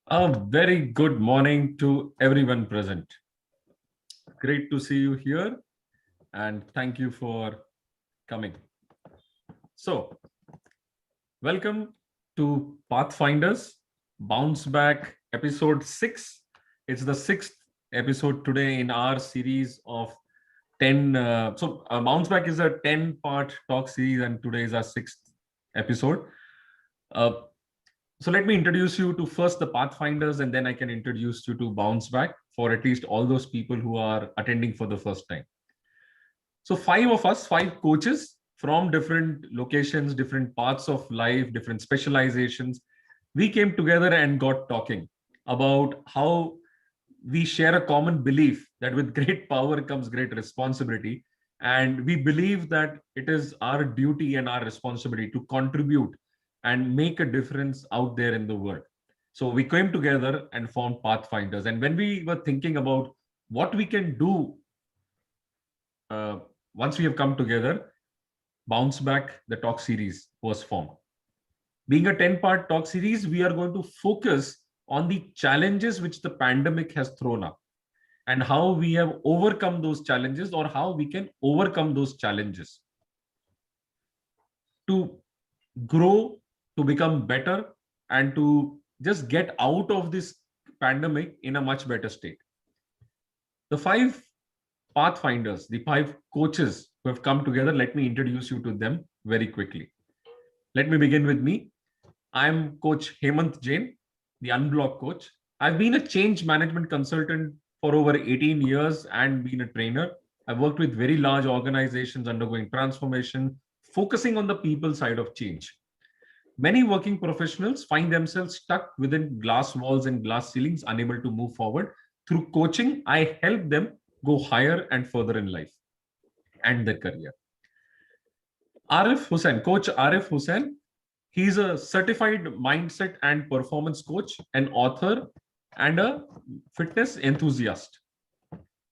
A very good morning to everyone present. Great to see you here and thank you for coming. So, welcome to Pathfinders Bounce Back episode 6. It's the sixth episode today in our series of 10. Bounce Back is a 10-part talk series and today is our sixth episode. So let me introduce you to first the Pathfinders and then I can introduce you to Bounce Back for at least all those people who are attending for the first time. So five of us, five coaches from different locations, different parts of life, different specializations, we came together and got talking about how we share a common belief that with great power comes great responsibility. And we believe that it is our duty and our responsibility to contribute and make a difference out there in the world. So we came together and formed Pathfinders. And when we were thinking about what we can do once we have come together, Bounce Back, the talk series was formed. Being a 10-part talk series, we are going to focus on the challenges which the pandemic has thrown up and how we have overcome those challenges or how we can overcome those challenges to grow, to become better, and to just get out of this pandemic in a much better state. The five Pathfinders, the five coaches who have come together, let me introduce you to them very quickly. Let me begin with me. I'm Coach Hemant Jain, the Unblock coach. I've been a change management consultant for over 18 years and been a trainer. I've worked with very large organizations undergoing transformation, focusing on the people side of change. Many working professionals find themselves stuck within glass walls and glass ceilings, unable to move forward. Through coaching, I help them go higher and further in life and their career. Arif Hussain, Coach Arif Hussain, he's a certified mindset and performance coach, an author, and a fitness enthusiast.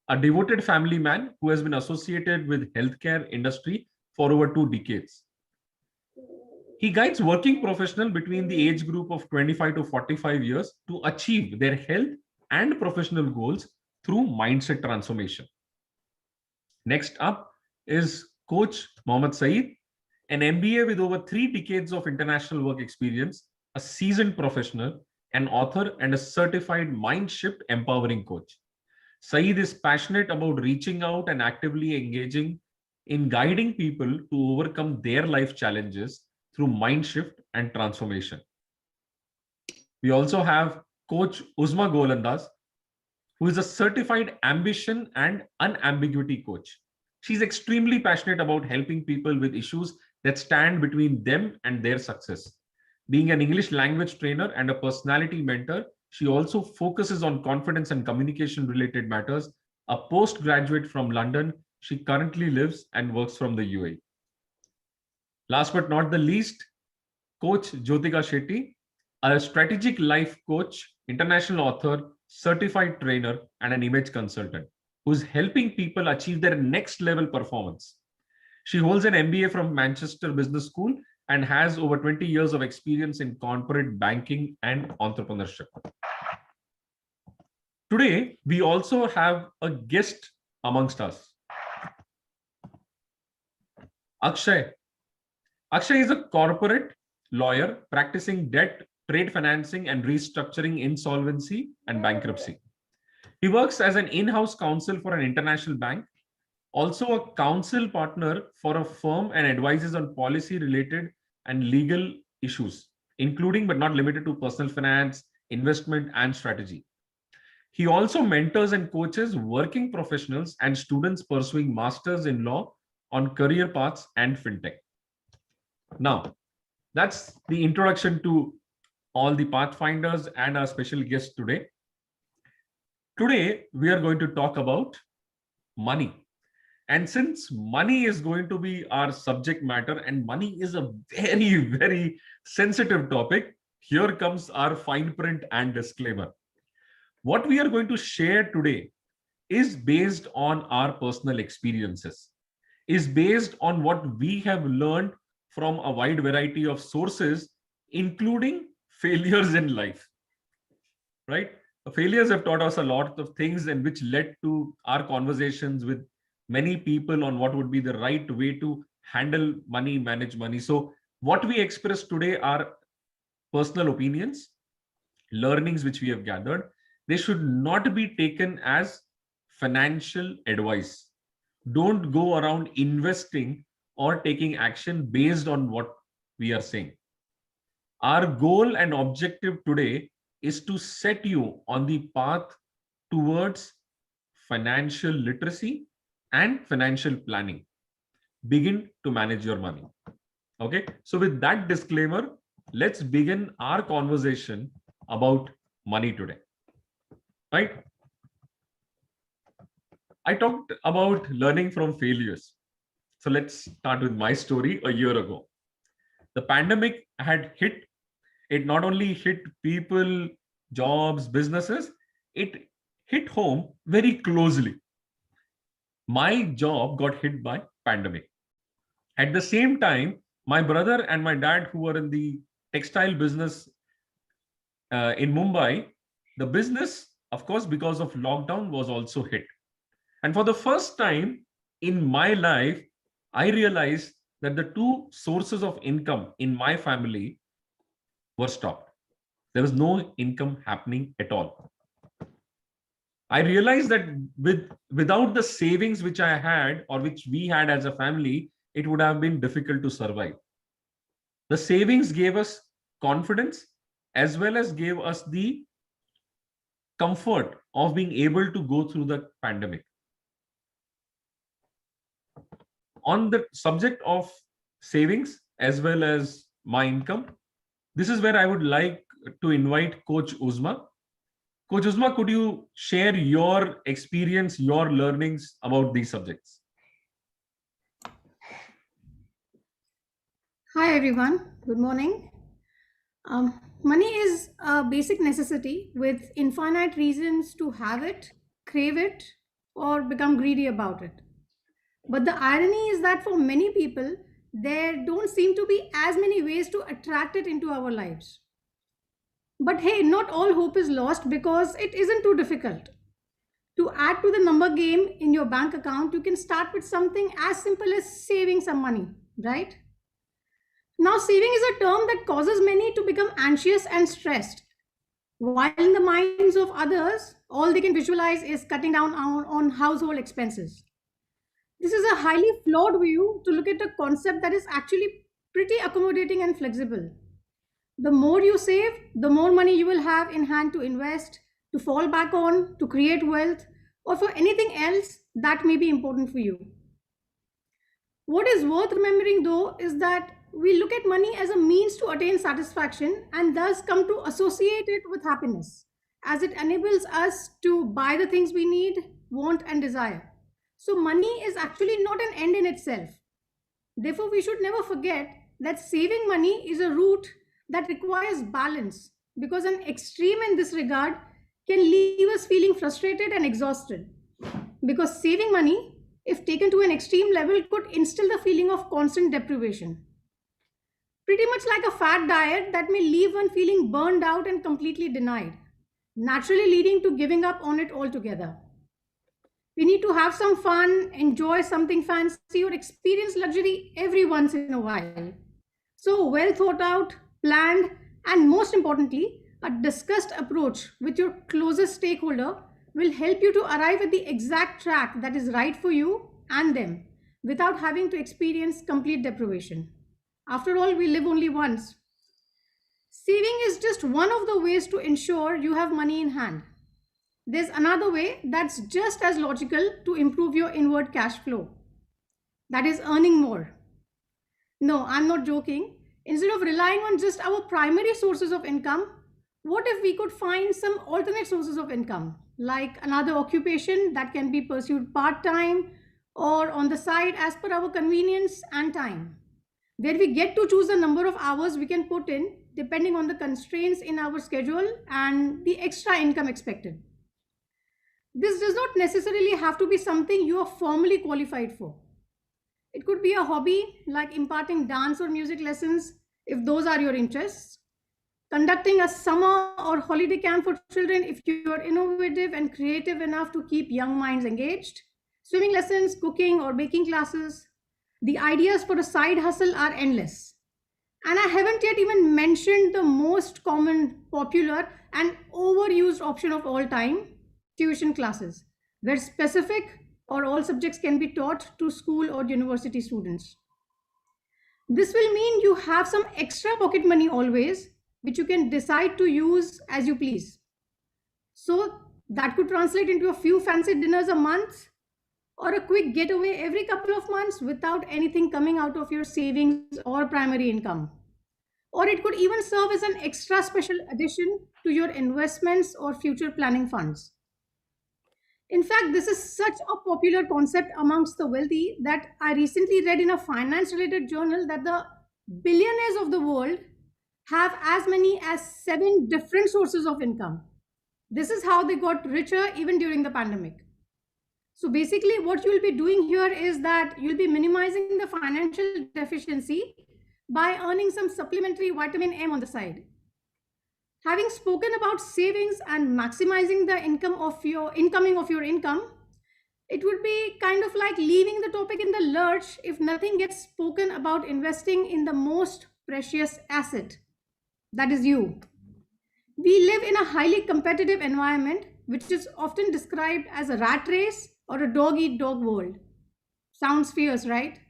A devoted family man who has been associated with healthcare industry for over 2 decades. He guides working professionals between the age group of 25 to 45 years to achieve their health and professional goals through mindset transformation. Next up is Coach Mohammad Saeed, an MBA with over 3 decades of international work experience, a seasoned professional, an author, and a certified mind shift empowering coach. Saeed is passionate about reaching out and actively engaging in guiding people to overcome their life challenges through mind shift and transformation. We also have Coach Uzma Golandas, who is a certified ambition and unambiguity coach. She's extremely passionate about helping people with issues that stand between them and their success. Being an English language trainer and a personality mentor, she also focuses on confidence and communication related matters. A postgraduate from London, she currently lives and works from the UAE. Last but not the least, Coach Jyotika Shetty, a strategic life coach, international author, certified trainer, and an image consultant who's helping people achieve their next level performance. She holds an MBA from Manchester Business School and has over 20 years of experience in corporate banking and entrepreneurship. Today, we also have a guest amongst us. Akshay. Akshay is a corporate lawyer practicing debt, trade financing, and restructuring, insolvency, and bankruptcy. He works as an in-house counsel for an international bank, also a counsel partner for a firm, and advises on policy-related and legal issues, including but not limited to personal finance, investment, and strategy. He also mentors and coaches working professionals and students pursuing masters in law on career paths and fintech. Now, that's the introduction to all the Pathfinders and our special guest today. Today, we are going to talk about money. And since money is going to be our subject matter, and money is a very, very sensitive topic, here comes our fine print and disclaimer. What we are going to share today is based on our personal experiences, is based on what we have learned from a wide variety of sources, including failures in life, right? Failures have taught us a lot of things, and which led to our conversations with many people on what would be the right way to handle money, manage money. So what we express today are personal opinions, learnings which we have gathered. They should not be taken as financial advice. Don't go around investing or taking action based on what we are saying. Our goal and objective today is to set you on the path towards financial literacy and financial planning. Begin to manage your money. Okay, so with that disclaimer, let's begin our conversation about money today. Right? I talked about learning from failures. So let's start with my story a year ago. The pandemic had hit. It not only hit people, jobs, businesses, it hit home very closely. My job got hit by pandemic. At the same time, my brother and my dad, who were in the textile business in Mumbai, the business, of course, because of lockdown, was also hit. And for the first time in my life, I realized that the two sources of income in my family were stopped. There was no income happening at all. I realized that without the savings which I had or which we had as a family, it would have been difficult to survive. The savings gave us confidence as well as gave us the comfort of being able to go through the pandemic. On the subject of savings as well as my income, this is where I would like to invite Coach Uzma. Coach Uzma, could you share your experience, your learnings about these subjects? Hi everyone, good morning. Money is a basic necessity with infinite reasons to have it, crave it, or become greedy about it. But the irony is that for many people, there don't seem to be as many ways to attract it into our lives. But hey, not all hope is lost because it isn't too difficult. To add to the number game in your bank account, you can start with something as simple as saving some money, right? Now, saving is a term that causes many to become anxious and stressed. While in the minds of others, all they can visualize is cutting down on household expenses. This is a highly flawed view to look at a concept that is actually pretty accommodating and flexible. The more you save, the more money you will have in hand to invest, to fall back on, to create wealth, or for anything else that may be important for you. What is worth remembering though is that we look at money as a means to attain satisfaction and thus come to associate it with happiness, as it enables us to buy the things we need, want, and desire. So, money is actually not an end in itself. Therefore, we should never forget that saving money is a route that requires balance because an extreme in this regard can leave us feeling frustrated and exhausted. Because saving money, if taken to an extreme level, could instill the feeling of constant deprivation. Pretty much like a fad diet that may leave one feeling burned out and completely denied, naturally leading to giving up on it altogether. We need to have some fun, enjoy something fancy, or experience luxury every once in a while. So, well thought out, planned, and most importantly, a discussed approach with your closest stakeholder will help you to arrive at the exact track that is right for you and them without having to experience complete deprivation. After all, we live only once. Saving is just one of the ways to ensure you have money in hand. There's another way that's just as logical to improve your inward cash flow. That is earning more. No, I'm not joking. Instead of relying on just our primary sources of income, what if we could find some alternate sources of income, like another occupation that can be pursued part time or on the side as per our convenience and time, where we get to choose the number of hours we can put in depending on the constraints in our schedule and the extra income expected. This does not necessarily have to be something you are formally qualified for. It could be a hobby like imparting dance or music lessons if those are your interests, conducting a summer or holiday camp for children if you are innovative and creative enough to keep young minds engaged, swimming lessons, cooking, or baking classes. The ideas for a side hustle are endless. And I haven't yet even mentioned the most common, popular, and overused option of all time, tuition classes, where specific or all subjects can be taught to school or university students. This will mean you have some extra pocket money always, which you can decide to use as you please. So that could translate into a few fancy dinners a month or a quick getaway every couple of months without anything coming out of your savings or primary income. Or it could even serve as an extra special addition to your investments or future planning funds. In fact, this is such a popular concept amongst the wealthy that I recently read in a finance related journal that the billionaires of the world have as many as 7 different sources of income. This is how they got richer even during the pandemic. So basically, what you'll be doing here is that you'll be minimizing the financial deficiency by earning some supplementary vitamin M on the side. Having spoken about savings and maximizing the income of your incoming of your income, it would be kind of like leaving the topic in the lurch if nothing gets spoken about investing in the most precious asset, that is you. We live in a highly competitive environment, which is often described as a rat race or a dog eat dog world. Sounds fierce, right?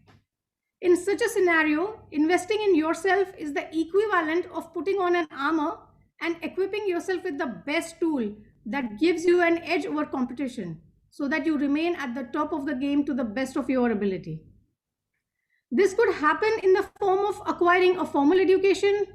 In such a scenario, investing in yourself is the equivalent of putting on an armor and equipping yourself with the best tool that gives you an edge over competition so that you remain at the top of the game to the best of your ability. This could happen in the form of acquiring a formal education,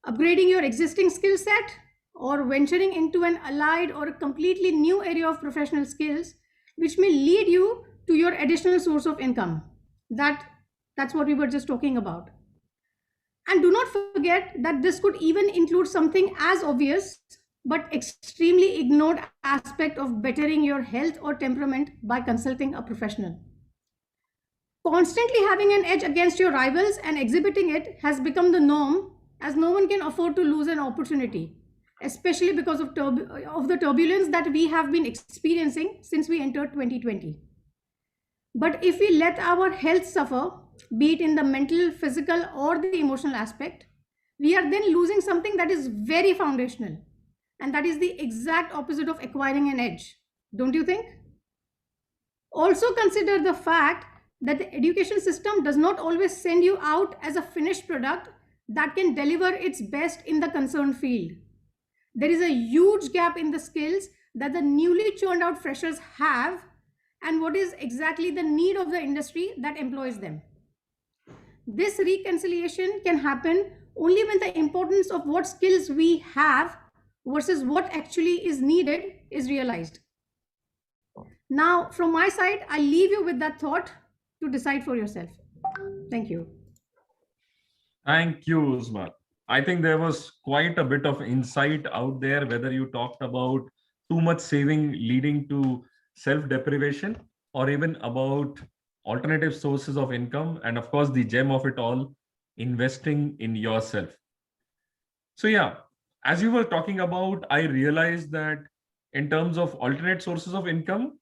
upgrading your existing skill set, or venturing into an allied or a completely new area of professional skills, which may lead you to your additional source of income. That's what we were just talking about. And do not forget that this could even include something as obvious but extremely ignored aspect of bettering your health or temperament by consulting a professional. Constantly having an edge against your rivals and exhibiting it has become the norm, as no one can afford to lose an opportunity, especially because of the turbulence that we have been experiencing since we entered 2020. But if we let our health suffer, be it in the mental, physical, or the emotional aspect, we are then losing something that is very foundational. And that is the exact opposite of acquiring an edge. Don't you think? Also consider the fact that the education system does not always send you out as a finished product that can deliver its best in the concerned field. There is a huge gap in the skills that the newly churned out freshers have and what is exactly the need of the industry that employs them. This reconciliation can happen only when the importance of what skills we have versus what actually is needed is realized. Now, from my side, I leave you with that thought to decide for yourself. Thank you. Thank you, Usman. I think there was quite a bit of insight out there, whether you talked about too much saving leading to self-deprivation or even about alternative sources of income. And of course, the gem of it all, investing in yourself. So yeah, as you were talking about, I realized that in terms of alternate sources of income,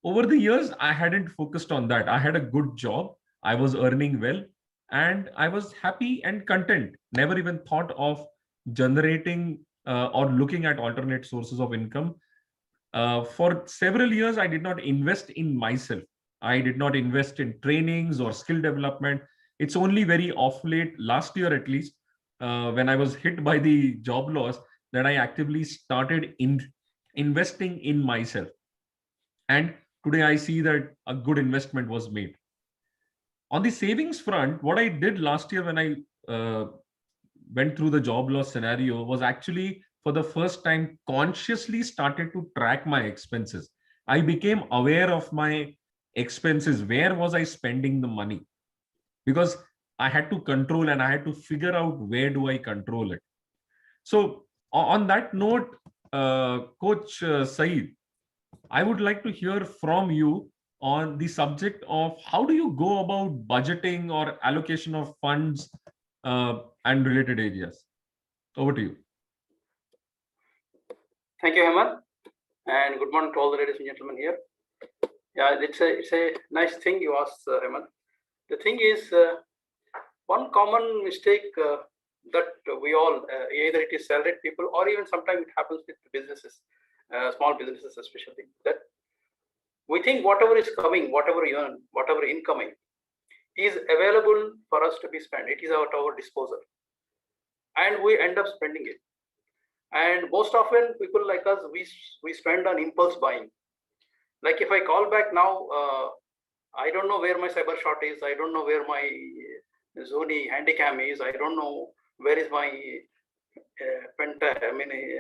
over the years, I hadn't focused on that. I had a good job. I was earning well and I was happy and content. Never even thought of generating or looking at alternate sources of income. For several years, I did not invest in myself. I did not invest in trainings or skill development. It's only very off late, last year at least, when I was hit by the job loss, that I actively started investing in myself. And today I see that a good investment was made. On the savings front, what I did last year when I uh, went through the job loss scenario was actually for the first time consciously started to track my expenses. I became aware of my expenses. Where was I spending the money? Because I had to control and I had to figure out where do I control it. So on that note, Coach Saeed, I would like to hear from you on the subject of how do you go about budgeting or allocation of funds and related areas. Over to you. Thank you, Hemant, and good morning to all the ladies and gentlemen here. Yeah, it's a nice thing you asked, Hemant. The thing is, one common mistake that we all, either it is salaried people or even sometimes it happens with businesses, small businesses especially, that we think whatever is coming, whatever you earn, whatever incoming is available for us to be spent. It is at our disposal, and we end up spending it. And most often, people like us, we spend on impulse buying. Like if I call back now, I don't know where my cyber shot is. I don't know where my Sony Handycam is. I don't know where is my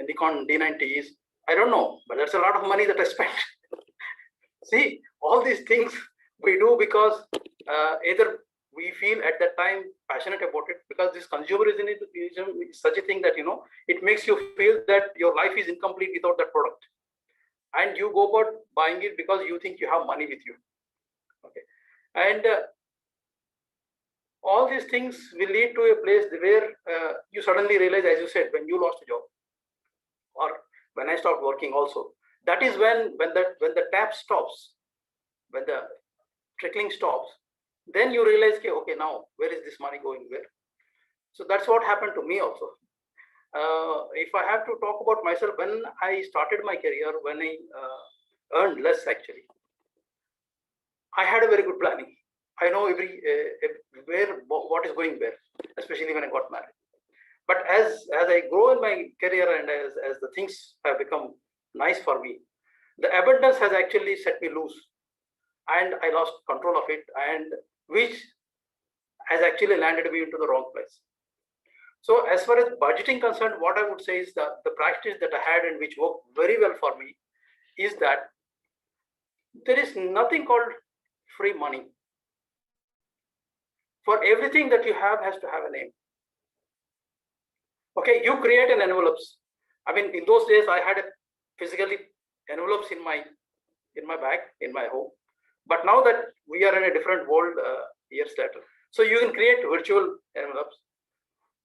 Nikon D90 is. I don't know, but that's a lot of money that I spent. See, all these things we do because either we feel at that time passionate about it, because this consumerism is such a thing that, you know, it makes you feel that your life is incomplete without that product. And you go about buying it because you think you have money with you. Okay. And all these things will lead to a place where you suddenly realize, as you said, when you lost a job, or when I stopped working also, that is when the tap stops, when the trickling stops, then you realize, okay, now where is this money going where? So that's what happened to me also. If I have to talk about myself, when I started my career, when I earned less actually, I had a very good planning. I know what is going where, especially when I got married. But as I grow in my career and as the things have become nice for me, the abundance has actually set me loose, and I lost control of it, and which has actually landed me into the wrong place. So as far as budgeting concerned, what I would say is that the practice that I had and which worked very well for me is that there is nothing called free money. For everything that you have has to have a name. Okay, you create an envelopes. I mean, in those days, I had physically envelopes in my bag, in my home. But now that we are in a different world years later, so you can create virtual envelopes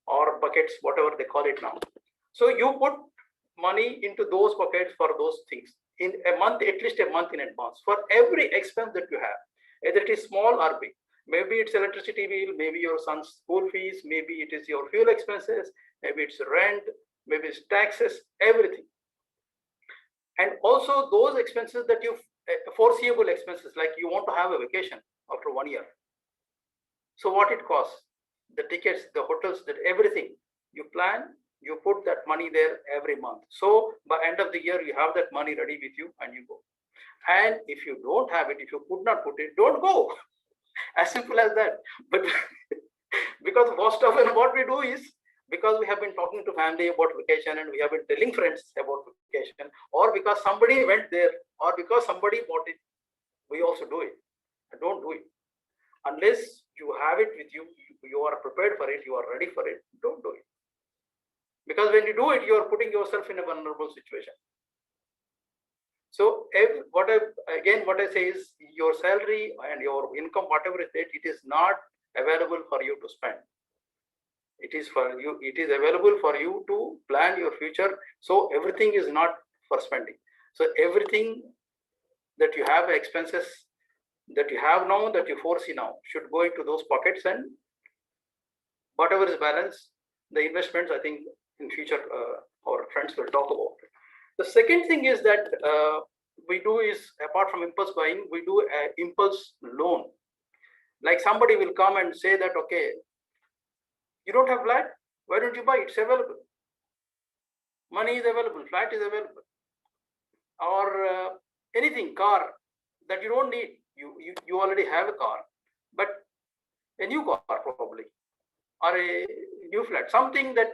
or buckets, whatever they call it now. So you put money into those buckets for those things in a month, at least a month in advance, for every expense that you have, either it is small or big. Maybe it's electricity bill, maybe your son's school fees, maybe it is your fuel expenses, maybe it's rent, maybe it's taxes, everything. And also those expenses that you foreseeable expenses, like you want to have a vacation after 1 year. So what it costs, the tickets, the hotels, that everything you plan, you put that money there every month. So by end of the year, you have that money ready with you and you go. And if you don't have it, if you could not put it, don't go. As simple as that. But because most often what we do is, because we have been talking to family about vacation and we have been telling friends about vacation, or because somebody went there, or because somebody bought it, we also do it. And don't do it. Unless you have it with you, you are prepared for it, you are ready for it, don't do it. Because when you do it, you are putting yourself in a vulnerable situation. So what I say is, your salary and your income, whatever is it is not available for you to spend. It is for you. It is available for you to plan your future. So everything is not for spending. So everything that you have, expenses that you have now, that you foresee now, should go into those pockets, and whatever is balance, the investments, I think in future our friends will talk about it. The second thing is that we do is, apart from impulse buying, we do an impulse loan. Like somebody will come and say that, okay, you don't have flat, why don't you buy? It's available. Money is available, flat is available. or anything, car that you don't need. You already have a car, but a new car probably, or a new flat, something that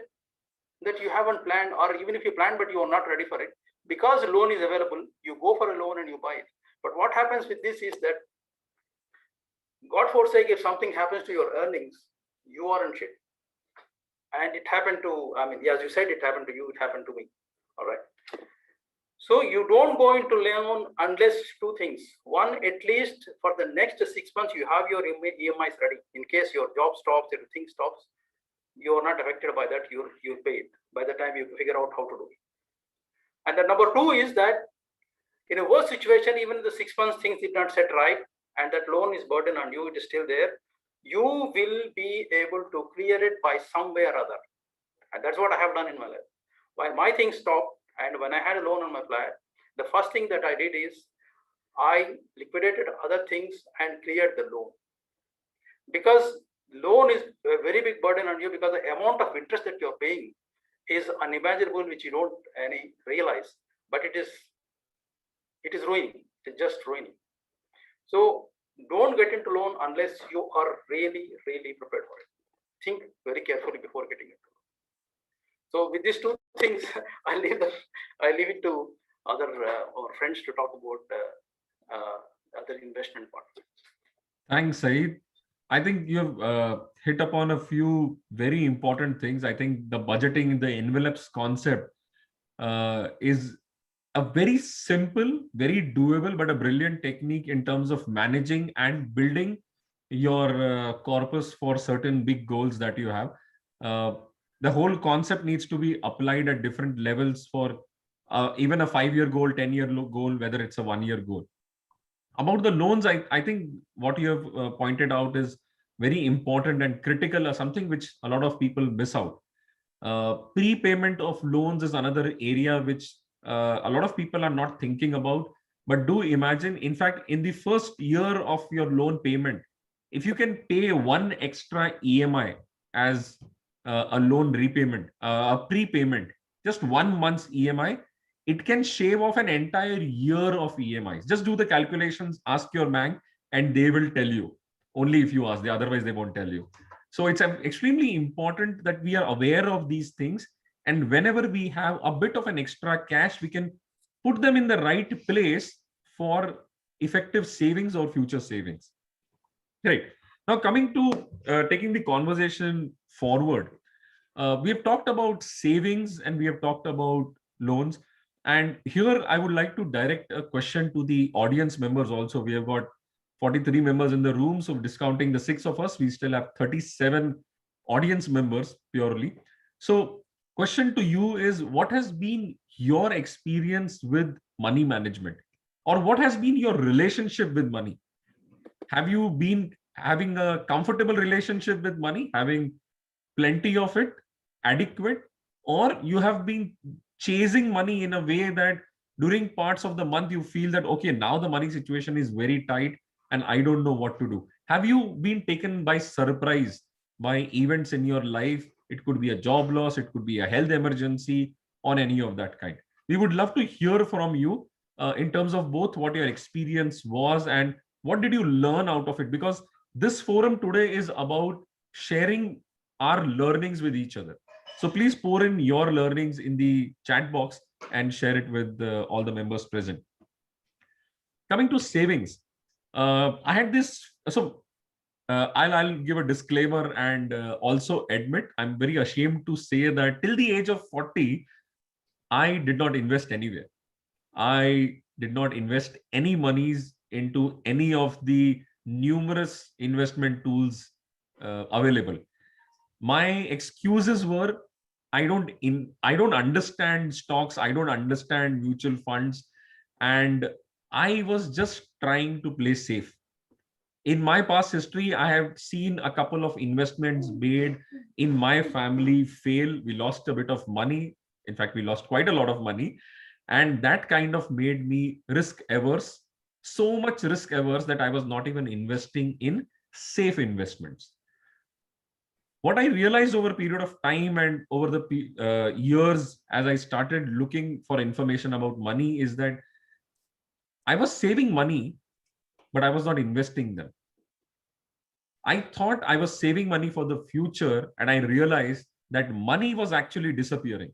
you haven't planned, or even if you plan but you are not ready for it, because a loan is available, you go for a loan and you buy it. But what happens with this is that, God forsake, if something happens to your earnings, you are in shit. And it happened to, I mean, as you said, it happened to you, it happened to me. All right. So you don't go into loan unless two things. One, at least for the next 6 months, you have your EMIs ready. In case your job stops, everything stops, you are not affected by that. You'll pay it by the time you figure out how to do it. And the number two is that in a worse situation, even the 6 months things did not set right, and that loan is burden on you, it is still there, you will be able to clear it by some way or other. And that's what I have done in my life. While my things stopped, and when I had a loan on my flat, the first thing that I did is I liquidated other things and cleared the loan. Because loan is a very big burden on you, because the amount of interest that you're paying is unimaginable, which you don't realize, but it is ruining. It's just ruining. So don't get into loan unless you are really, really prepared for it. Think very carefully before getting into loan. So with these two things, I leave it to other or friends to talk about other investment parts. Thanks, Saeed. I think you've hit upon a few very important things. I think the budgeting, the envelopes concept is a very simple, very doable, but a brilliant technique in terms of managing and building your corpus for certain big goals that you have. The whole concept needs to be applied at different levels for even a 5-year goal, 10-year goal, whether it's a 1-year goal. About the loans, I think what you have pointed out is very important and critical, or something which a lot of people miss out. Prepayment of loans is another area which a lot of people are not thinking about. But do imagine, in fact, in the first year of your loan payment, if you can pay one extra EMI as a loan repayment, a prepayment, just 1 month's EMI, it can shave off an entire year of EMIs. Just do the calculations, ask your bank, and they will tell you. Only if you ask, otherwise they won't tell you. So it's extremely important that we are aware of these things. And whenever we have a bit of an extra cash, we can put them in the right place for effective savings or future savings. Right. Now, coming to taking the conversation forward, we have talked about savings and we have talked about loans. And here I would like to direct a question to the audience members also. We have got 43 members in the room. So discounting the 6 of us, we still have 37 audience members purely. So question to you is, what has been your experience with money management? Or what has been your relationship with money? Have you been having a comfortable relationship with money, having plenty of it, adequate, or you have been chasing money in a way that during parts of the month you feel that, okay, now the money situation is very tight and I don't know what to do? Have you been taken by surprise by events in your life? It could be a job loss, it could be a health emergency, or any of that kind. We would love to hear from you in terms of both what your experience was and what did you learn out of it, because this forum today is about sharing our learnings with each other. So please pour in your learnings in the chat box and share it with all the members present. Coming to savings, I had this. So I'll give a disclaimer and also admit I'm very ashamed to say that till the age of 40, I did not invest anywhere. I did not invest any monies into any of the numerous investment tools available. My excuses were, I don't understand stocks, I don't understand mutual funds, and I was just trying to play safe. In my past history, I have seen a couple of investments made in my family fail. We lost a bit of money. In fact, we lost quite a lot of money, and that kind of made me risk averse, so much risk averse that I was not even investing in safe investments. What I realized over a period of time and over the years as I started looking for information about money is that I was saving money, but I was not investing them. I thought I was saving money for the future, and I realized that money was actually disappearing.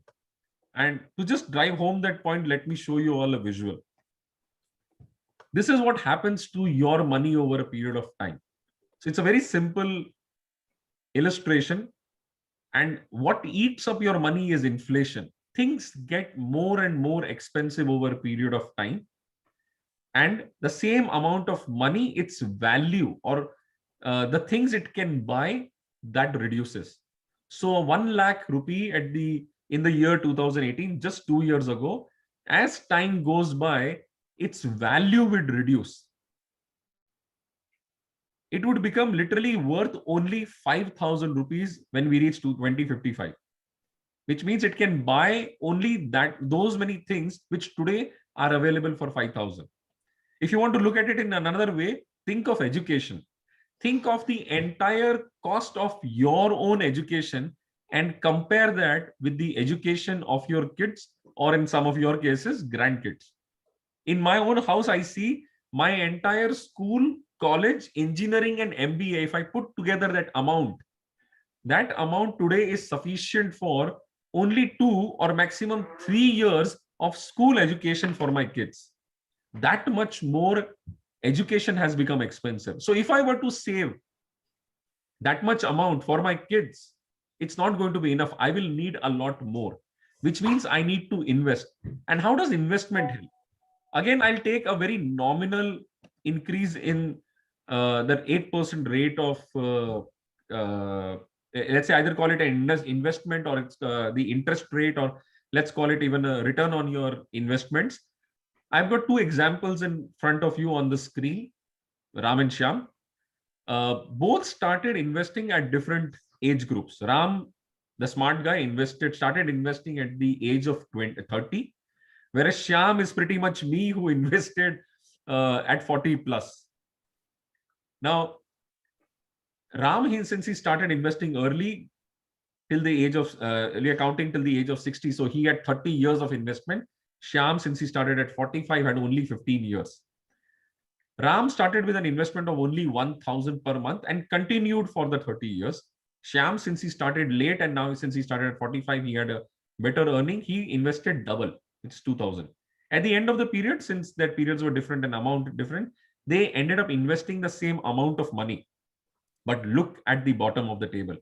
And to just drive home that point, let me show you all a visual. This is what happens to your money over a period of time. So it's a very simple illustration. And what eats up your money is inflation. Things get more and more expensive over a period of time. And the same amount of money, its value or the things it can buy, that reduces. So 1 lakh rupee in the year 2018, just 2 years ago, as time goes by, its value would reduce. It would become literally worth only 5,000 rupees when we reach to 2055, which means it can buy only those many things which today are available for 5,000. If you want to look at it in another way, think of education. Think of the entire cost of your own education and compare that with the education of your kids, or in some of your cases, grandkids. In my own house, I see my entire school, college, engineering, and MBA. If I put together that amount today is sufficient for only 2 or maximum 3 years of school education for my kids. That much more education has become expensive. So if I were to save that much amount for my kids, it's not going to be enough. I will need a lot more, which means I need to invest. And how does investment help? Again, I'll take a very nominal increase in that 8% rate of, let's say, either call it an investment, or it's the interest rate, or let's call it even a return on your investments. I've got two examples in front of you on the screen, Ram and Shyam. Both started investing at different age groups. Ram, the smart guy, started investing at the age of 30, whereas Shyam is pretty much me, who invested at 40 plus. Now, Ram, since he started investing early, till the age of early accounting till the age of 60, so he had 30 years of investment. Shyam, since he started at 45, had only 15 years. Ram started with an investment of only 1,000 per month and continued for the 30 years. Shyam, since he started late, and now since he started at 45, he had a better earning. He invested double. It's 2,000. At the end of the period, since their periods were different and amount different, they ended up investing the same amount of money. But look at the bottom of the table.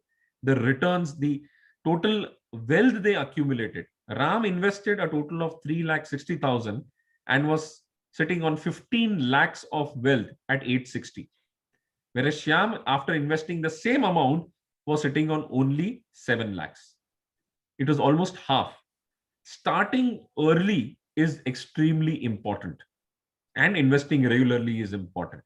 The returns, the total wealth they accumulated. Ram invested a total of 3,60,000 and was sitting on 15 lakhs of wealth at age 60. Whereas Shyam, after investing the same amount, was sitting on only 7 lakhs. It was almost half. Starting early is extremely important, and investing regularly is important.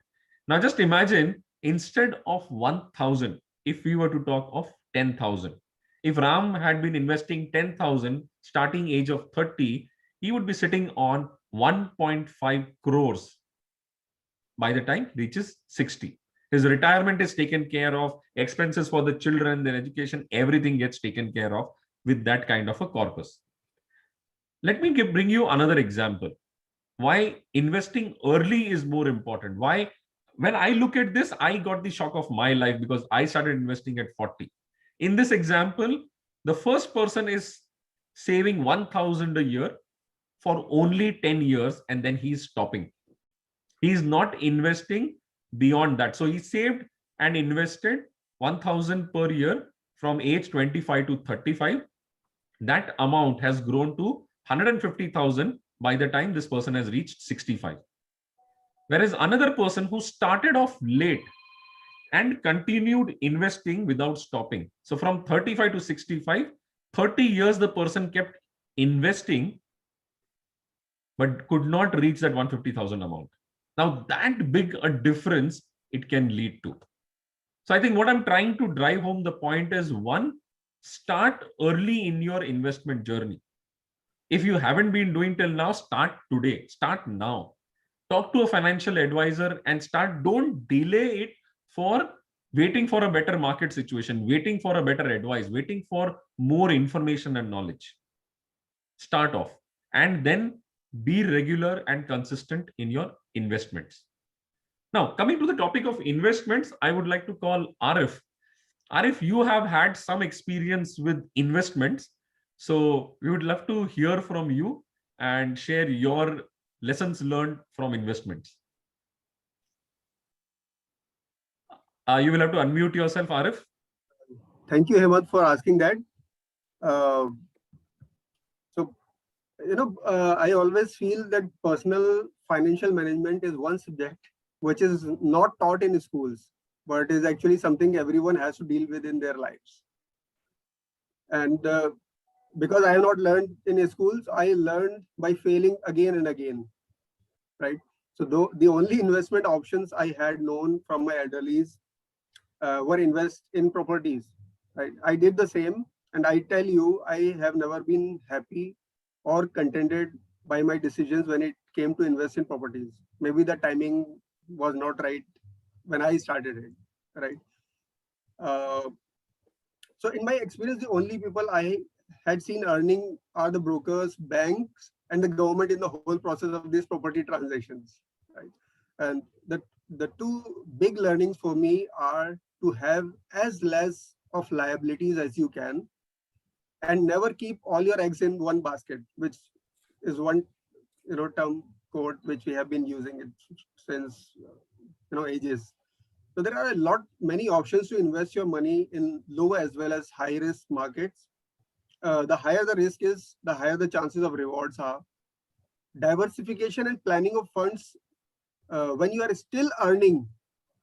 Now just imagine, instead of 1,000, if we were to talk of 10,000. If Ram had been investing 10,000 starting age of 30, he would be sitting on 1.5 crores by the time he reaches 60. His retirement is taken care of, expenses for the children, their education, everything gets taken care of with that kind of a corpus. Let me bring you another example. Why investing early is more important. Why? When I look at this, I got the shock of my life because I started investing at 40. In this example, the first person is saving 1,000 a year for only 10 years, and then he's stopping. He's not investing beyond that. So he saved and invested 1,000 per year from age 25 to 35. That amount has grown to 150,000 by the time this person has reached 65. Whereas another person who started off late and continued investing without stopping. So from 35 to 65, 30 years the person kept investing but could not reach that 150,000 amount. Now that big a difference it can lead to. So I think what I'm trying to drive home the point is, one, start early in your investment journey. If you haven't been doing till now, start today, start now. Talk to a financial advisor and start. Don't delay it for waiting for a better market situation, waiting for a better advice, waiting for more information and knowledge. Start off, and then be regular and consistent in your investments. Now, coming to the topic of investments, I would like to call Arif. Arif, you have had some experience with investments. So we would love to hear from you and share your lessons learned from investments. You will have to unmute yourself, Arif. Thank you, Hemant, for asking that. Uh, so, I always feel that personal financial management is one subject which is not taught in schools, but is actually something everyone has to deal with in their lives. And because I have not learned in schools, I learned by failing again and again, right? So, though the only investment options I had known from my elderlies were invest in properties, right? I did the same, and I tell you, I have never been happy or contented by my decisions when it came to invest in properties. Maybe the timing was not right when I started it, right? Uh, so in my experience, the only people I had seen earning are the brokers, banks, and the government in the whole process of these property transactions, right? And the two big learnings for me are to have as less of liabilities as you can, and never keep all your eggs in one basket, which is one term code which we have been using it since ages. So there are many options to invest your money in low as well as high risk markets. The higher the risk is, the higher the chances of rewards are. Diversification and planning of funds when you are still earning,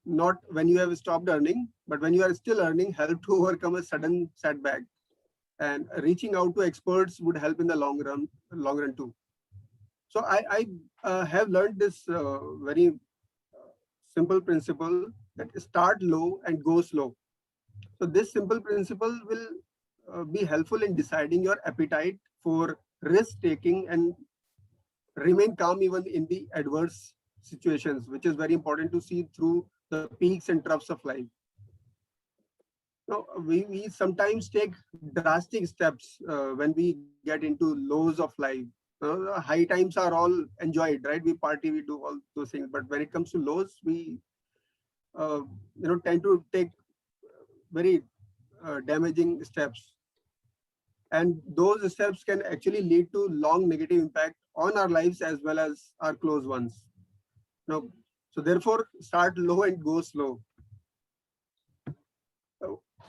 not when you have stopped earning, but when you are still earning, help to overcome a sudden setback. And reaching out to experts would help in the long run too. So I have learned this very simple principle that start low and go slow. So this simple principle will be helpful in deciding your appetite for risk taking and remain calm even in the adverse situations, which is very important to see through the peaks and troughs of life. Now, we sometimes take drastic steps when we get into lows of life. The high times are all enjoyed, right? We party, we do all those things. But when it comes to lows, we tend to take very damaging steps. And those steps can actually lead to long negative impact on our lives as well as our close ones. Now, so therefore, start low and go slow.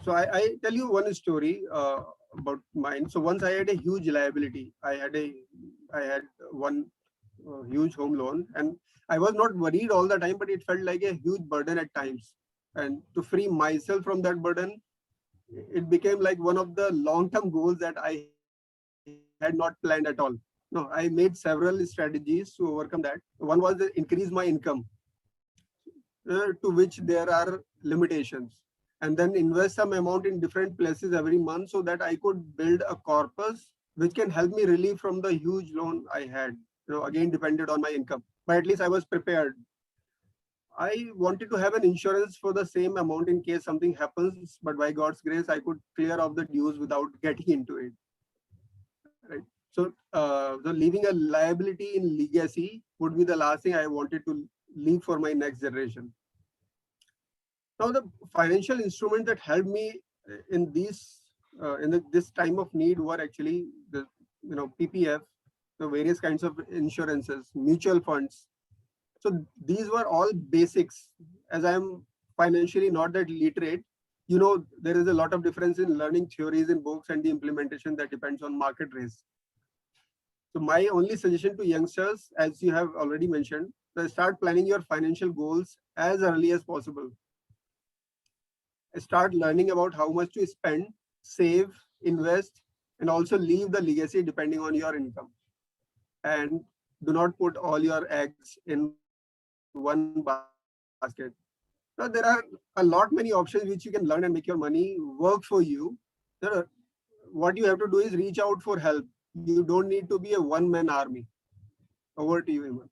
So I tell you one story about mine. So once I had a huge liability. I had one huge home loan, and I was not worried all the time, but it felt like a huge burden at times. And to free myself from that burden, it became like one of the long-term goals that I had not planned at all. No, I made several strategies to overcome that. One was to increase my income, to which there are limitations, and then invest some amount in different places every month so that I could build a corpus which can help me relieve from the huge loan I had. Again, depended on my income, but at least I was prepared. I wanted to have an insurance for the same amount in case something happens, but by God's grace, I could clear off the dues without getting into it. Right. So leaving a liability in legacy would be the last thing I wanted to leave for my next generation. Now, the financial instruments that helped me in this time of need were actually the PPF, the various kinds of insurances, mutual funds. So these were all basics. As I am financially not that literate, there is a lot of difference in learning theories in books and the implementation that depends on market risk. So my only suggestion to youngsters, as you have already mentioned, start planning your financial goals as early as possible. Start learning about how much to spend, save, invest, and also leave the legacy depending on your income. And do not put all your eggs in one basket. Now, there are a lot many options which you can learn and make your money work for you. What you have to do is reach out for help. You don't need to be a one-man army. Over to you, Iman.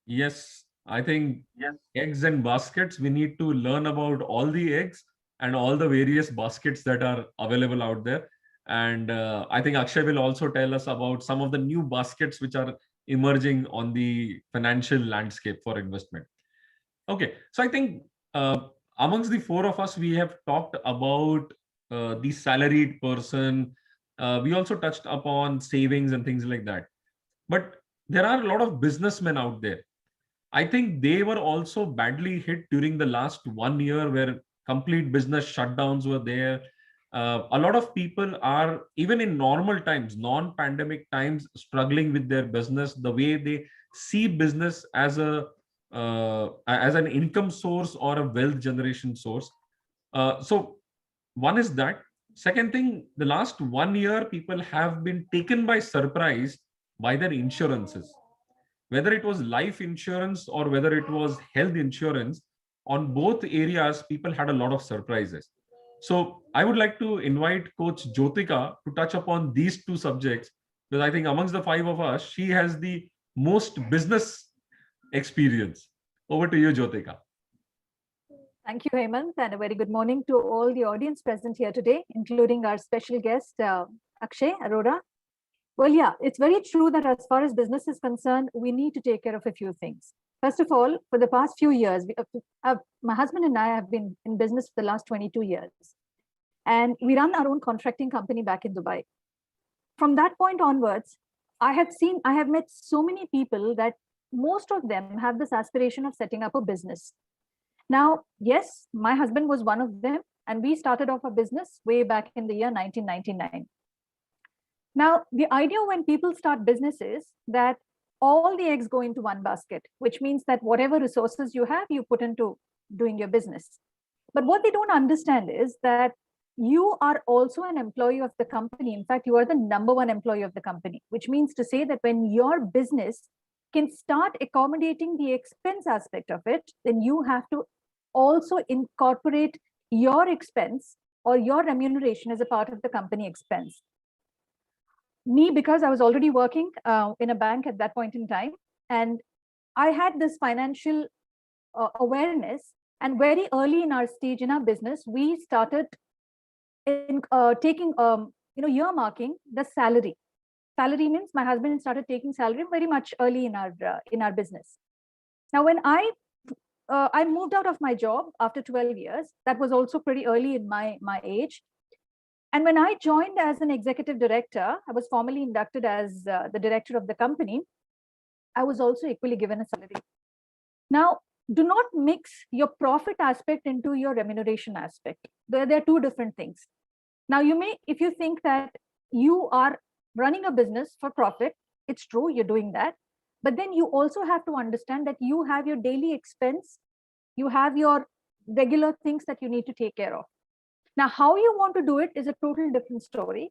Yes, I think eggs and baskets, we need to learn about all the eggs and all the various baskets that are available out there. And I think Akshay will also tell us about some of the new baskets which are emerging on the financial landscape for investment. Okay, so I think amongst the four of us, we have talked about the salaried person. We also touched upon savings and things like that. But there are a lot of businessmen out there. I think they were also badly hit during the last 1 year where complete business shutdowns were there. A lot of people are, even in normal times, non-pandemic times, struggling with their business, the way they see business as an income source or a wealth generation source. So one is that. Second thing, the last 1 year, people have been taken by surprise by their insurances, whether it was life insurance or whether it was health insurance. On both areas, people had a lot of surprises. So I would like to invite Coach Jyotika to touch upon these two subjects, because I think amongst the five of us, she has the most business experience. Over to you, Jyotika. Thank you, Hemant, and a very good morning to all the audience present here today, including our special guest, Akshay Arora. Well, yeah, it's very true that as far as business is concerned, we need to take care of a few things. First of all, for the past few years, my husband and I have been in business for the last 22 years. And we run our own contracting company back in Dubai. From that point onwards, I have met so many people that most of them have this aspiration of setting up a business. Now, yes, my husband was one of them, and we started off a business way back in the year 1999. Now, the idea when people start businesses that all the eggs go into one basket, which means that whatever resources you have, you put into doing your business. But what they don't understand is that you are also an employee of the company. In fact, you are the number one employee of the company, which means to say that when your business can start accommodating the expense aspect of it, then you have to also incorporate your expense or your remuneration as a part of the company expense. Me, because I was already working in a bank at that point in time, and I had this financial awareness, and very early in our stage in our business, we started in taking, earmarking the salary. Salary means my husband started taking salary very much early in our business. Now, when I moved out of my job after 12 years, that was also pretty early in my age. And when I joined as an executive director, I was formally inducted as the director of the company. I was also equally given a salary. Now, do not mix your profit aspect into your remuneration aspect. There are two different things. Now, if you think that you are running a business for profit, it's true, you're doing that. But then you also have to understand that you have your daily expense, you have your regular things that you need to take care of. Now, how you want to do it is a total different story.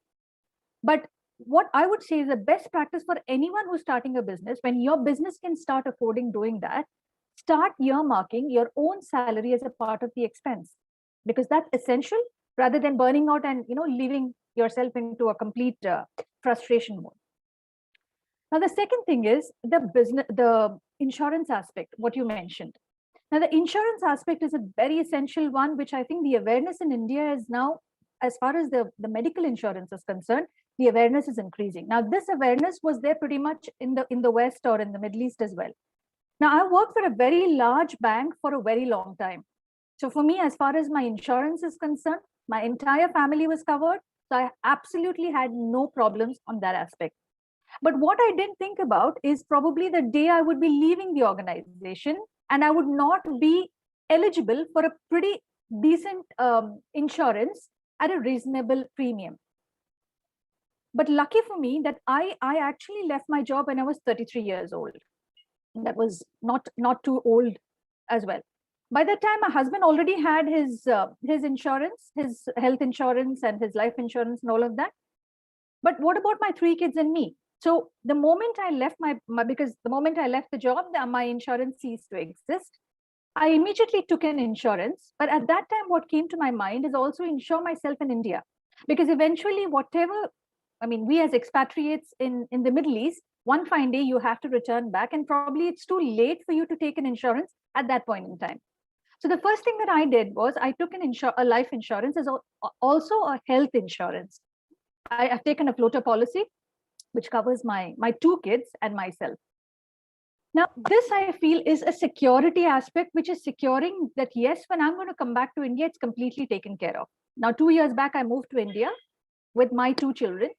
But what I would say is the best practice for anyone who's starting a business, when your business can start affording doing that, start earmarking your own salary as a part of the expense, because that's essential rather than burning out and leaving yourself into a complete frustration mode. Now, the second thing is the insurance aspect, what you mentioned. Now, the insurance aspect is a very essential one, which I think the awareness in India is now, as far as the medical insurance is concerned, the awareness is increasing. Now, this awareness was there pretty much in the West or in the Middle East as well. Now, I worked for a very large bank for a very long time. So for me, as far as my insurance is concerned, my entire family was covered. So I absolutely had no problems on that aspect. But what I didn't think about is probably the day I would be leaving the organization and I would not be eligible for a pretty decent insurance at a reasonable premium. But lucky for me that I actually left my job when I was 33 years old. That was not too old as well. By that time, my husband already had his insurance, his health insurance and his life insurance and all of that. But what about my 3 kids and me? So the moment I left because the moment I left the job, my insurance ceased to exist. I immediately took an insurance. But at that time, what came to my mind is also insure myself in India. Because eventually, we as expatriates in the Middle East, one fine day you have to return back, and probably it's too late for you to take an insurance at that point in time. So the first thing that I did was I took a life insurance as also a health insurance. I have taken a floater policy, which covers my 2 kids and myself. Now, this I feel is a security aspect, which is securing that, yes, when I'm going to come back to India, it's completely taken care of. Now, 2 years back, I moved to India with my 2 children.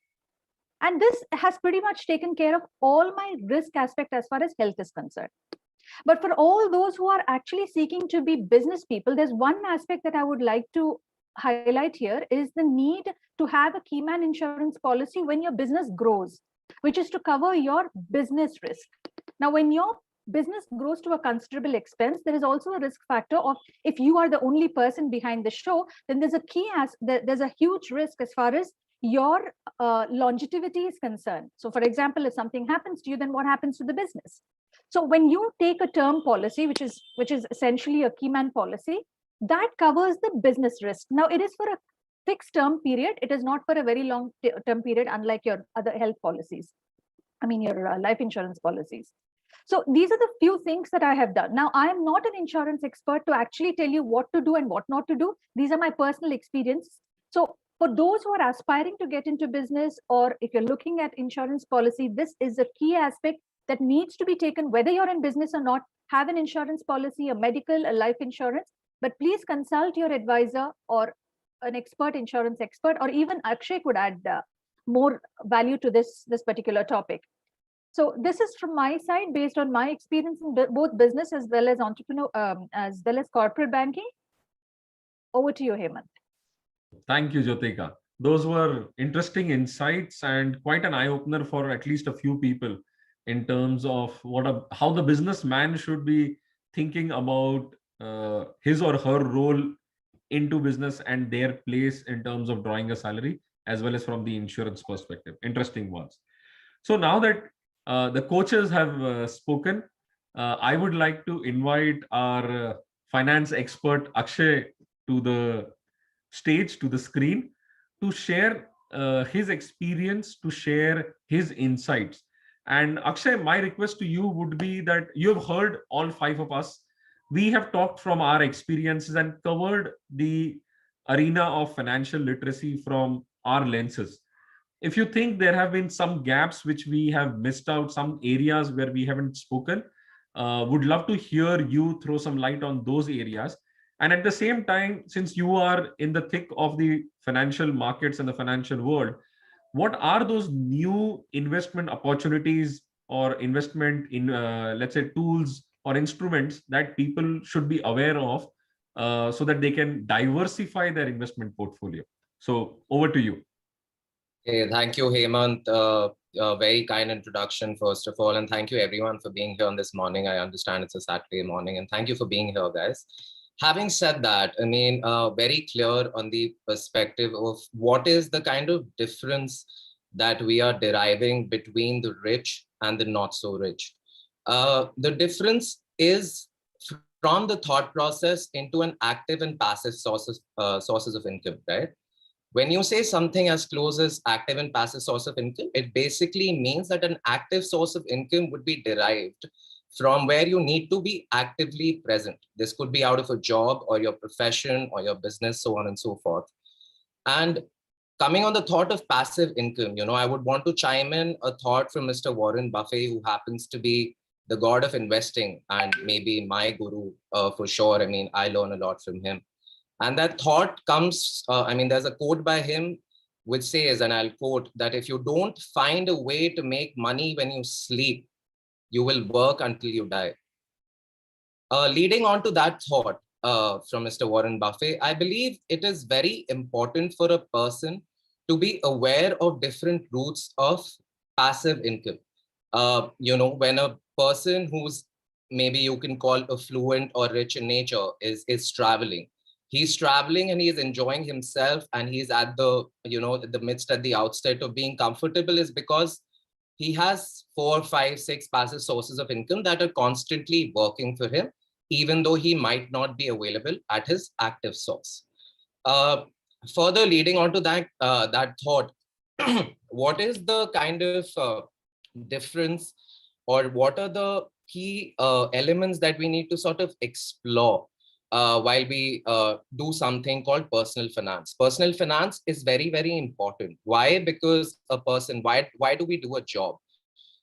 And this has pretty much taken care of all my risk aspect as far as health is concerned. But for all those who are actually seeking to be business people, there's one aspect that I would like to highlight here is the need to have a key man insurance policy when your business grows, which is to cover your business risk. Now, when your business grows to a considerable expense, there is also a risk factor of if you are the only person behind the show, then there's a huge risk as far as your longevity is concerned. So, for example, if something happens to you, then what happens to the business? So, when you take a term policy, which is essentially a key man policy, that covers the business risk. Now, it is for a fixed term period. It is not for a very long term period, unlike your other health policies. I mean, your life insurance policies. So these are the few things that I have done. Now, I am not an insurance expert to actually tell you what to do and what not to do. These are my personal experience. So for those who are aspiring to get into business, or if you're looking at insurance policy, this is a key aspect that needs to be taken, whether you're in business or not. Have an insurance policy, a medical, a life insurance, but please consult your advisor or an insurance expert, or even Akshay could add more value to this particular topic. So this is from my side, based on my experience in both business as well as entrepreneur, as well as corporate banking. Over to you, Hemant. Thank you, Jyotika. Those were interesting insights and quite an eye-opener for at least a few people in terms of how the businessman should be thinking about his or her role into business and their place in terms of drawing a salary, as well as from the insurance perspective. Interesting ones. So now that the coaches have spoken, I would like to invite our finance expert Akshay to the stage, to the screen, to share his experience, to share his insights. And Akshay, my request to you would be that you have heard all 5 of us. We have talked from our experiences and covered the arena of financial literacy from our lenses. If you think there have been some gaps which we have missed out, some areas where we haven't spoken, would love to hear you throw some light on those areas. And at the same time, since you are in the thick of the financial markets and the financial world, what are those new investment opportunities or investment in, let's say, tools or instruments that people should be aware of so that they can diversify their investment portfolio? So over to you. Hey, thank you, Hemant. Very kind introduction, first of all, and thank you everyone for being here on this morning. I understand it's a Saturday morning, and thank you for being here, guys. Having said that, I mean, very clear on the perspective of what is the kind of difference that we are deriving between the rich and the not so rich. The difference is from the thought process into an active and passive sources of income, right? When you say something as close as active and passive source of income, it basically means that an active source of income would be derived from where you need to be actively present. This could be out of a job or your profession or your business, so on and so forth. And coming on the thought of passive income, you know, I would want to chime in a thought from Mr. Warren Buffett, who happens to be the god of investing and maybe my guru for sure. I mean, I learn a lot from him. And that thought comes, I mean, there's a quote by him which says, and I'll quote, that if you don't find a way to make money when you sleep, you will work until you die. Leading on to that thought from Mr. Warren Buffett, I believe it is very important for a person to be aware of different routes of passive income. You know, when a person who's maybe you can call affluent or rich in nature is traveling, he's traveling and he's enjoying himself, and he's at the, you know, the midst at the outset of being comfortable, is because he has 4, 5, 6 passive sources of income that are constantly working for him, even though he might not be available at his active source. Further leading on to that, that thought, what is the kind of difference, or what are the key elements that we need to sort of explore while we do something called personal finance. Personal finance is very, very important. Why? Because a person, why do we do a job?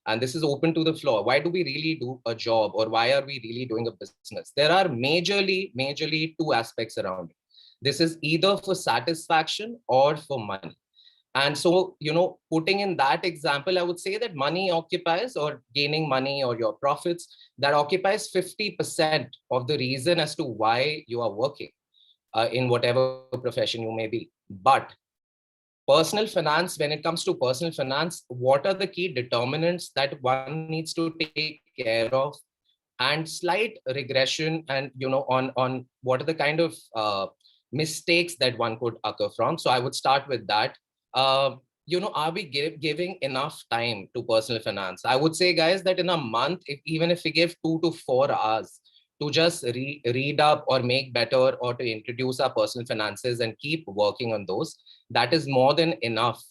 And this is open to the floor. Why do we really do a job, or why are we really doing a business? There are majorly two aspects around it. This is either for satisfaction or for money. And so, putting in that example, I would say that money occupies, or gaining money or your profits, that occupies 50% of the reason as to why you are working in whatever profession you may be. But personal finance, when it comes to personal finance, what are the key determinants that one needs to take care of? And slight regression, and on what are the kind of mistakes that one could occur from. So I would start with that. uh, are we giving enough time to personal finance? I would say, guys, that in a month, even if we give 2 to 4 hours to just read up or make better, or to introduce our personal finances and keep working on those, that is more than enough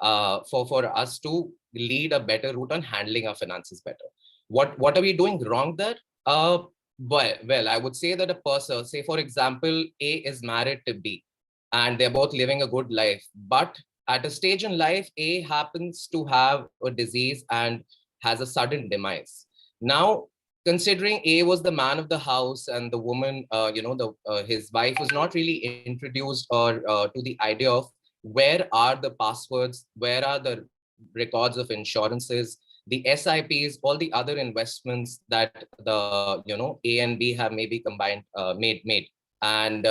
for us to lead a better route on handling our finances better. What are we doing wrong there? Uh, well, I would say that a person, say for example, A is married to B, and they're both living a good life. But at a stage in life, A happens to have a disease and has a sudden demise. Now, considering A was the man of the house, and the woman, his wife was not really introduced or to the idea of where are the passwords, where are the records of insurances, the SIPs, all the other investments that the A and B have maybe combined made. And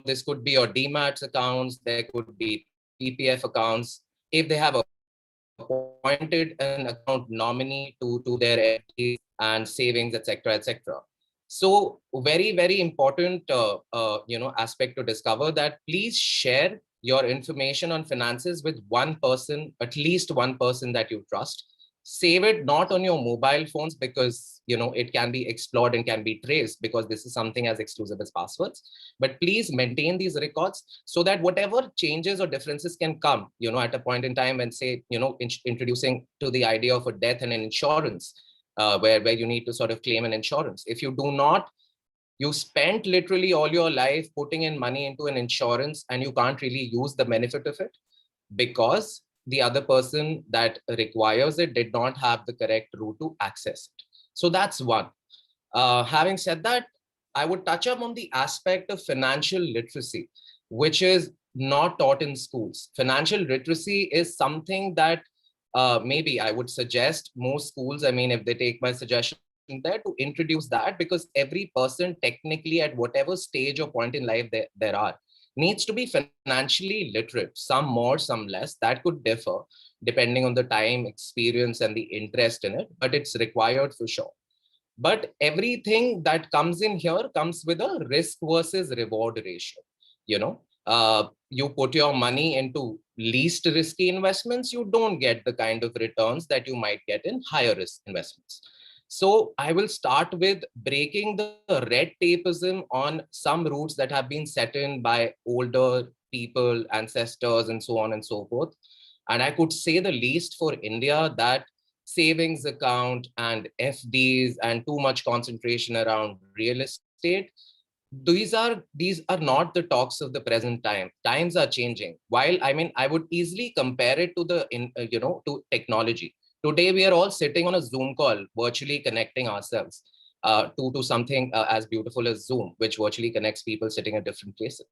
this could be your DMATs accounts, there could be PPF accounts. If they have appointed an account nominee to their FDs and savings, etc., etc. So very, very important aspect to discover, that please share your information on finances with one person, at least one person that you trust. Save it not on your mobile phones, because it can be explored and can be traced, because this is something as exclusive as passwords. But please maintain these records, so that whatever changes or differences can come at a point in time, and say introducing to the idea of a death and an insurance, where you need to sort of claim an insurance. If you do not, you spent literally all your life putting in money into an insurance, and you can't really use the benefit of it, because the other person that requires it did not have the correct route to access it. So that's one. Having said that, I would touch up on the aspect of financial literacy, which is not taught in schools. Financial literacy is something that maybe I would suggest most schools, I mean, if they take my suggestion there, to introduce that, because every person technically at whatever stage or point in life there are, needs to be financially literate, some more, some less, that could differ depending on the time, experience, and the interest in it, but it's required for sure. But everything that comes in here comes with a risk versus reward ratio. You put your money into least risky investments, you don't get the kind of returns that you might get in higher risk investments. So I will start with breaking the red tapeism on some routes that have been set in by older people, ancestors, and so on and so forth. And I could say the least for India, that savings account and FDs and too much concentration around real estate, these are not the talks of the present time. Times are changing. While I mean, I would easily compare it to to technology. Today we are all sitting on a Zoom call, virtually connecting ourselves to something as beautiful as Zoom, which virtually connects people sitting at different places.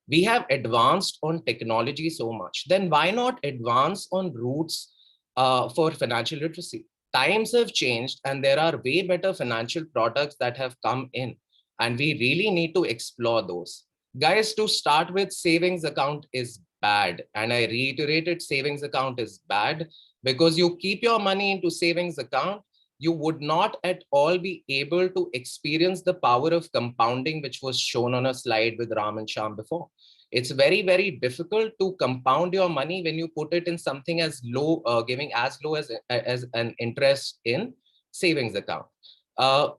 We have advanced on technology so much. Then why not advance on routes for financial literacy? Times have changed, and there are way better financial products that have come in, and we really need to explore those. Guys, to start with, savings account is bad. And I reiterated, savings account is bad, because you keep your money into savings account, you would not at all be able to experience the power of compounding, which was shown on a slide with Ram and Sham before. It's very, very difficult to compound your money when you put it in something as low, giving as low as an interest in savings account.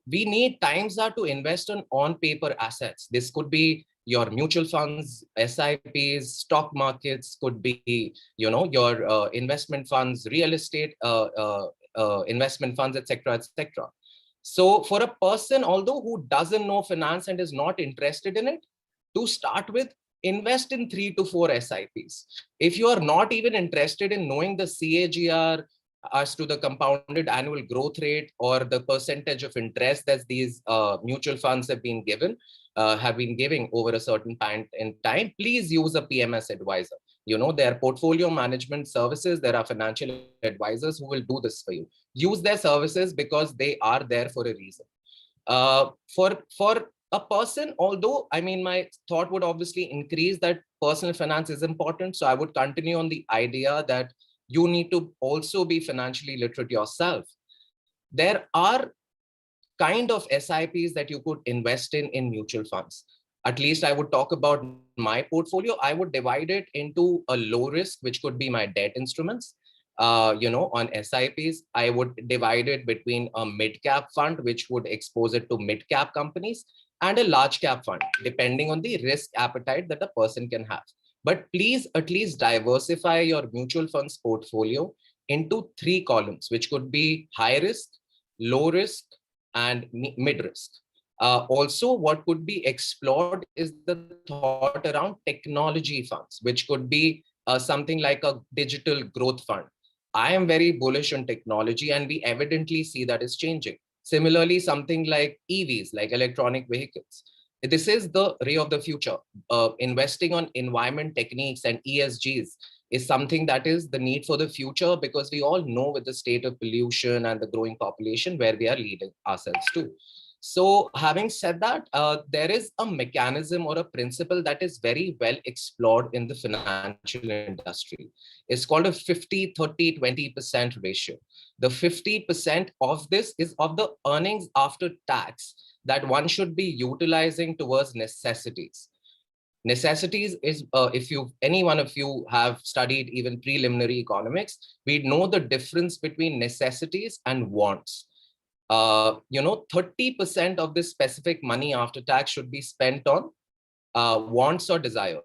We need times are to invest on paper assets. This could be your mutual funds, SIPs, stock markets, could be your investment funds, real estate investment funds, etc., etc. So for a person, although who doesn't know finance and is not interested in it, to start with, invest in 3 to 4 SIPs. If you are not even interested in knowing the CAGR as to the compounded annual growth rate or the percentage of interest that these mutual funds have been giving over a certain point in time, please use a PMS advisor. You know, there are portfolio management services, there are financial advisors who will do this for you. Use their services because they are there for a reason. For a person, although, I mean, my thought would obviously increase that personal finance is important. So I would continue on the idea that you need to also be financially literate yourself. There are kind of SIPs that you could invest in mutual funds. At least I would talk about my portfolio. I would divide it into a low risk, which could be my debt instruments. On SIPs, I would divide it between a mid cap fund, which would expose it to mid cap companies, and a large cap fund, depending on the risk appetite that a person can have. But please at least diversify your mutual funds portfolio into 3 columns, which could be high risk, low risk, and mid risk. Also, what could be explored is the thought around technology funds, which could be something like a digital growth fund. I am very bullish on technology, and we evidently see that is changing. Similarly, something like EVs, like electronic vehicles. This is the ray of the future. Investing on environment techniques and ESGs is something that is the need for the future, because we all know with the state of pollution and the growing population where we are leading ourselves to. So having said that, there is a mechanism or a principle that is very well explored in the financial industry. It's called a 50-30-20% ratio. The 50% of this is of the earnings after tax that one should be utilizing towards necessities. Necessities is, if any one of you have studied even preliminary economics, we know the difference between necessities and wants. 30% of this specific money after tax should be spent on wants or desires.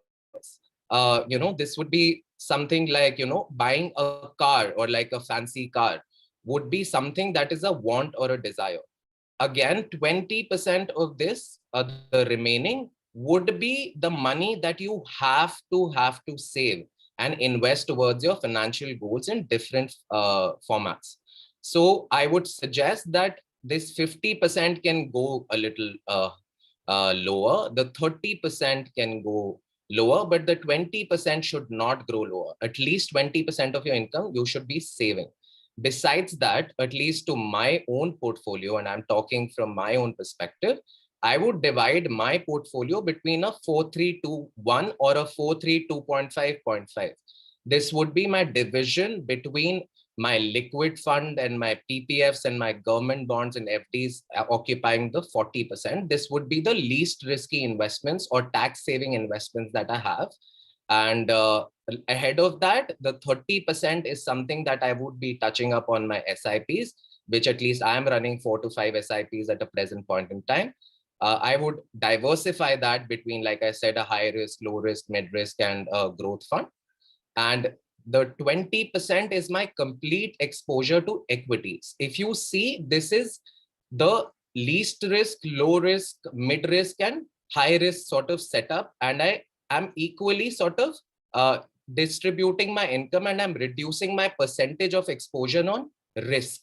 This would be something like, buying a car or like a fancy car would be something that is a want or a desire. Again, 20% of this, the remaining, would be the money that you have to save and invest towards your financial goals in different formats. So I would suggest that this 50% can go a little lower, the 30% can go lower, but the 20% should not grow lower. At least 20% of your income you should be saving. Besides that, at least to my own portfolio, and I'm talking from my own perspective, I would divide my portfolio between a 4-3-2-1 or a 4-3-2.5.5. This would be my division between my liquid fund and my PPFs and my government bonds and FDs occupying the 40%. This would be the least risky investments or tax saving investments that I have. And ahead of that, the 30% is something that I would be touching up on my SIPs, which at least I am running 4 to 5 SIPs at a present point in time. I would diversify that between, like I said, a high risk, low risk, mid risk, and a growth fund. And the 20% is my complete exposure to equities. If you see, this is the least risk, low risk, mid risk, and high risk sort of setup. And I am equally sort of distributing my income, and I'm reducing my percentage of exposure on risk,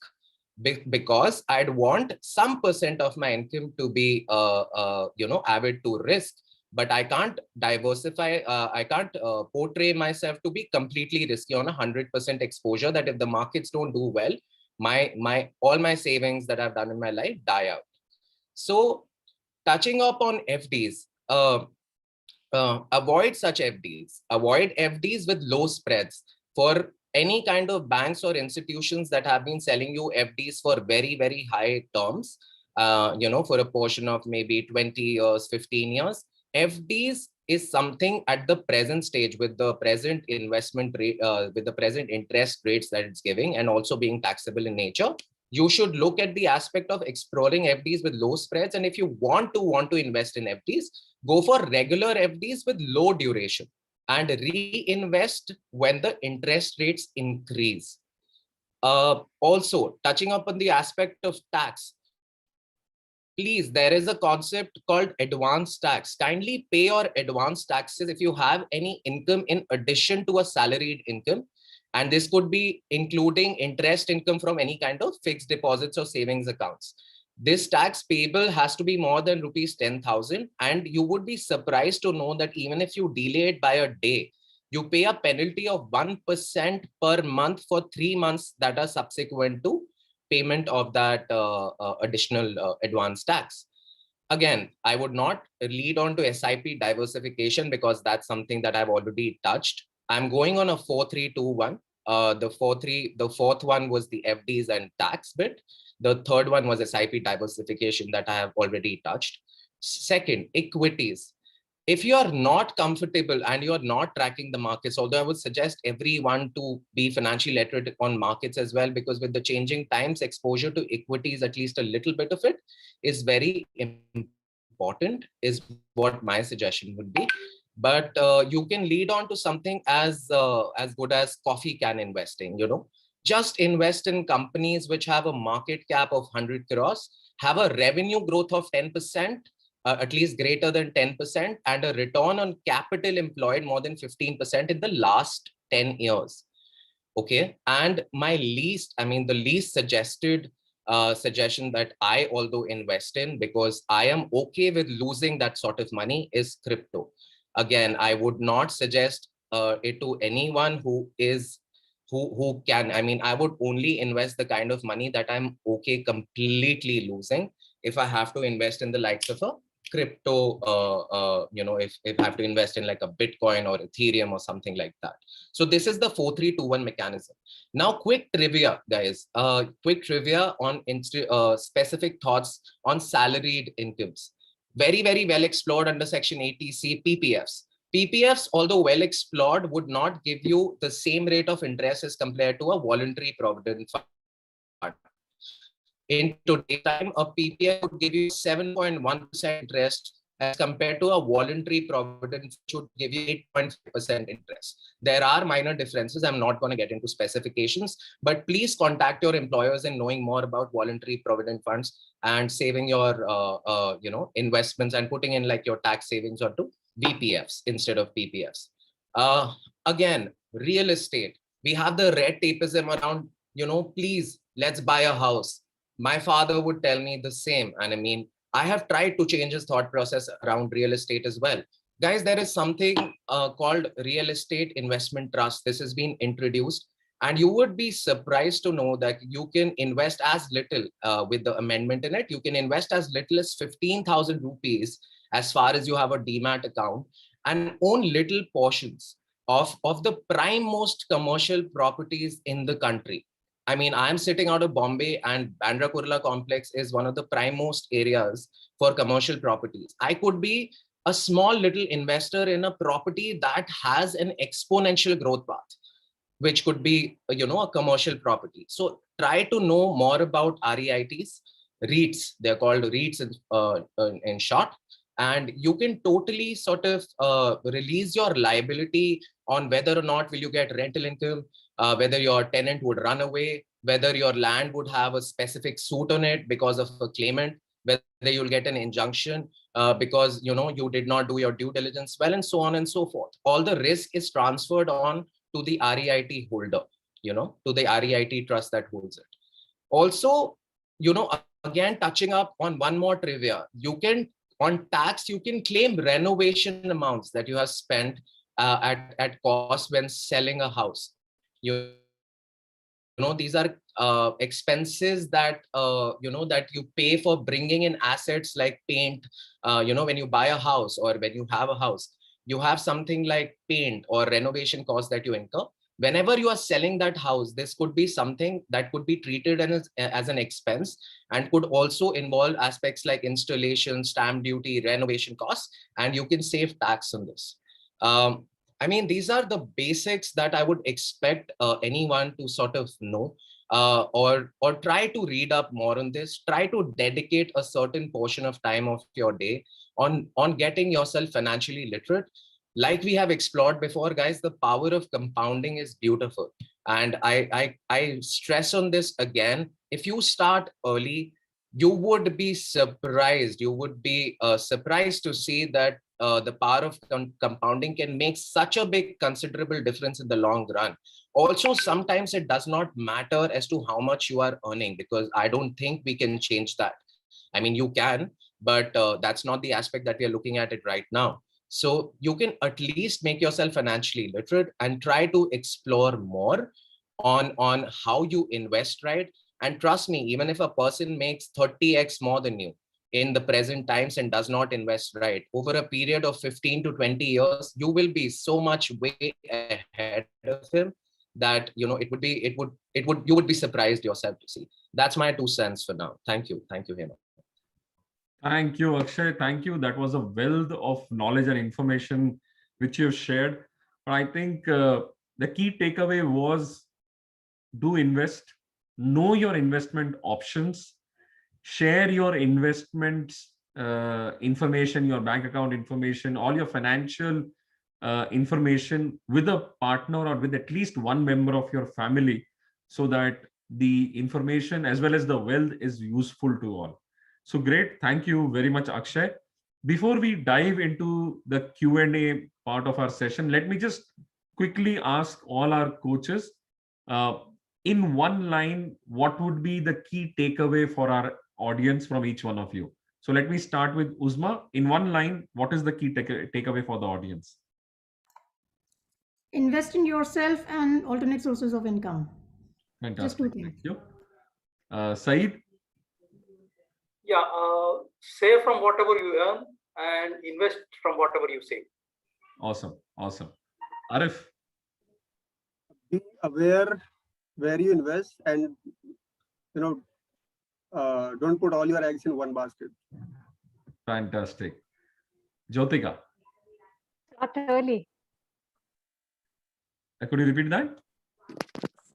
because I'd want some percent of my income to be added to risk. But I can't diversify, I can't portray myself to be completely risky on 100% exposure, that if the markets don't do well, all my savings that I've done in my life die out. So touching up on FDs, avoid such FDs. Avoid FDs with low spreads. For any kind of banks or institutions that have been selling you FDs for very, very high terms, for a portion of maybe 20 years, 15 years, FDs is something at the present stage with the present investment rate, with the present interest rates that it's giving, and also being taxable in nature. You should look at the aspect of exploring FDs with low spreads. And if you want to invest in FDs, go for regular FDs with low duration and reinvest when the interest rates increase. Also, touching upon the aspect of tax, please, there is a concept called advance tax. Kindly pay your advance taxes if you have any income in addition to a salaried income. And this could be including interest income from any kind of fixed deposits or savings accounts. This tax payable has to be more than rupees 10,000. And you would be surprised to know that even if you delay it by a day, you pay a penalty of 1% per month for 3 months that are subsequent to payment of that additional advance tax. Again, I would not lead on to SIP diversification because that's something that I've already touched. I'm going on a 4-3-2-1. The fourth one was the FDs and tax bit. The third one was SIP diversification that I have already touched. Second, equities. If you are not comfortable and you are not tracking the markets, although I would suggest everyone to be financially literate on markets as well, because with the changing times, exposure to equities, at least a little bit of it, is very important, is what my suggestion would be. But you can lead on to something as good as coffee can investing. Just invest in companies which have a market cap of 100 crores, have a revenue growth of 10%, at least greater than 10%, and a return on capital employed more than 15% in the last 10 years. Okay. And the least suggested suggestion that I although invest in, because I am okay with losing that sort of money, is crypto. Again, I would not suggest it to anyone who can. I would only invest the kind of money that I'm okay completely losing. If I have to invest in the likes of a crypto, if I have to invest in like a Bitcoin or Ethereum or something like that. So this is the 4-3-2-1 mechanism. Now, quick trivia, guys. Quick trivia on specific thoughts on salaried incomes. Very, very well explored under Section 80C PPFs. PPFs, although well explored, would not give you the same rate of interest as compared to a voluntary provident fund. In today's time, a PPF would give you 7.1% interest as compared to a voluntary provident which should give you 8.5% interest. There are minor differences. I'm not going to get into specifications, but please contact your employers in knowing more about voluntary provident funds and saving your investments and putting in like your tax savings onto VPFs instead of PPFs. Again, real estate. We have the red tapeism around, please, let's buy a house. My father would tell me the same. And I have tried to change his thought process around real estate as well. Guys, there is something called real estate investment trust. This has been introduced. And you would be surprised to know that you can invest as little with the amendment in it. You can invest as little as 15,000 rupees as far as you have a demat account and own little portions of the prime most commercial properties in the country. I'm sitting out of Bombay, and Bandra Kurla complex is one of the prime most areas for commercial properties. I could be a small little investor in a property that has an exponential growth path, which could be, a commercial property. So try to know more about REITs, REITs, they're called REITs in short. And you can totally sort of release your liability on whether or not will you get rental income, whether your tenant would run away, whether your land would have a specific suit on it because of a claimant, whether you'll get an injunction because you did not do your due diligence well, and so on and so forth. All the risk is transferred on to the REIT holder, to the REIT trust that holds it. Also, again, touching up on one more trivia, on tax, you can claim renovation amounts that you have spent at cost when selling a house. These are expenses that that you pay for bringing in assets like paint. When you buy a house or when you have a house, you have something like paint or renovation costs that you incur. Whenever you are selling that house, this could be something that could be treated as an expense and could also involve aspects like installation, stamp duty, renovation costs, and you can save tax on this. These are the basics that I would expect anyone to sort of know or try to read up more on this. Try to dedicate a certain portion of time of your day on getting yourself financially literate. Like we have explored before, guys, the power of compounding is beautiful. And I stress on this again. If you start early, you would be surprised. You would be surprised to see that the power of compounding can make such a big considerable difference in the long run. Also, sometimes it does not matter as to how much you are earning, because I don't think we can change that. I mean, you can, but that's not the aspect that we are looking at it right now. So you can at least make yourself financially literate and try to explore more on how you invest, right? And trust me, even if a person makes 30x more than you in the present times and does not invest right, over a period of 15 to 20 years, you will be so much way ahead of him that, you know, you would be surprised yourself to see. That's my 2 cents for now. Thank you. Thank you, Hema. Thank you, Akshay. Thank you. That was a wealth of knowledge and information which you've shared. But I think the key takeaway was do invest, know your investment options, share your investments information, your bank account information, all your financial information with a partner or with at least one member of your family, so that the information as well as the wealth is useful to all. So great. Thank you very much, Akshay. Before we dive into the Q&A part of our session, let me just quickly ask all our coaches, uh, in one line, what would be the key takeaway for our audience from each one of you? So let me start with Uzma. In one line, what is the key takeaway for the audience? Invest in yourself and alternate sources of income. Just two Fantastic. things. Thank you. Saeed? Yeah, save from whatever you earn and invest from whatever you save. Awesome. Awesome. Arif? Be aware where you invest, and don't put all your eggs in one basket. Fantastic. Jyotika? Start early. Could you repeat that?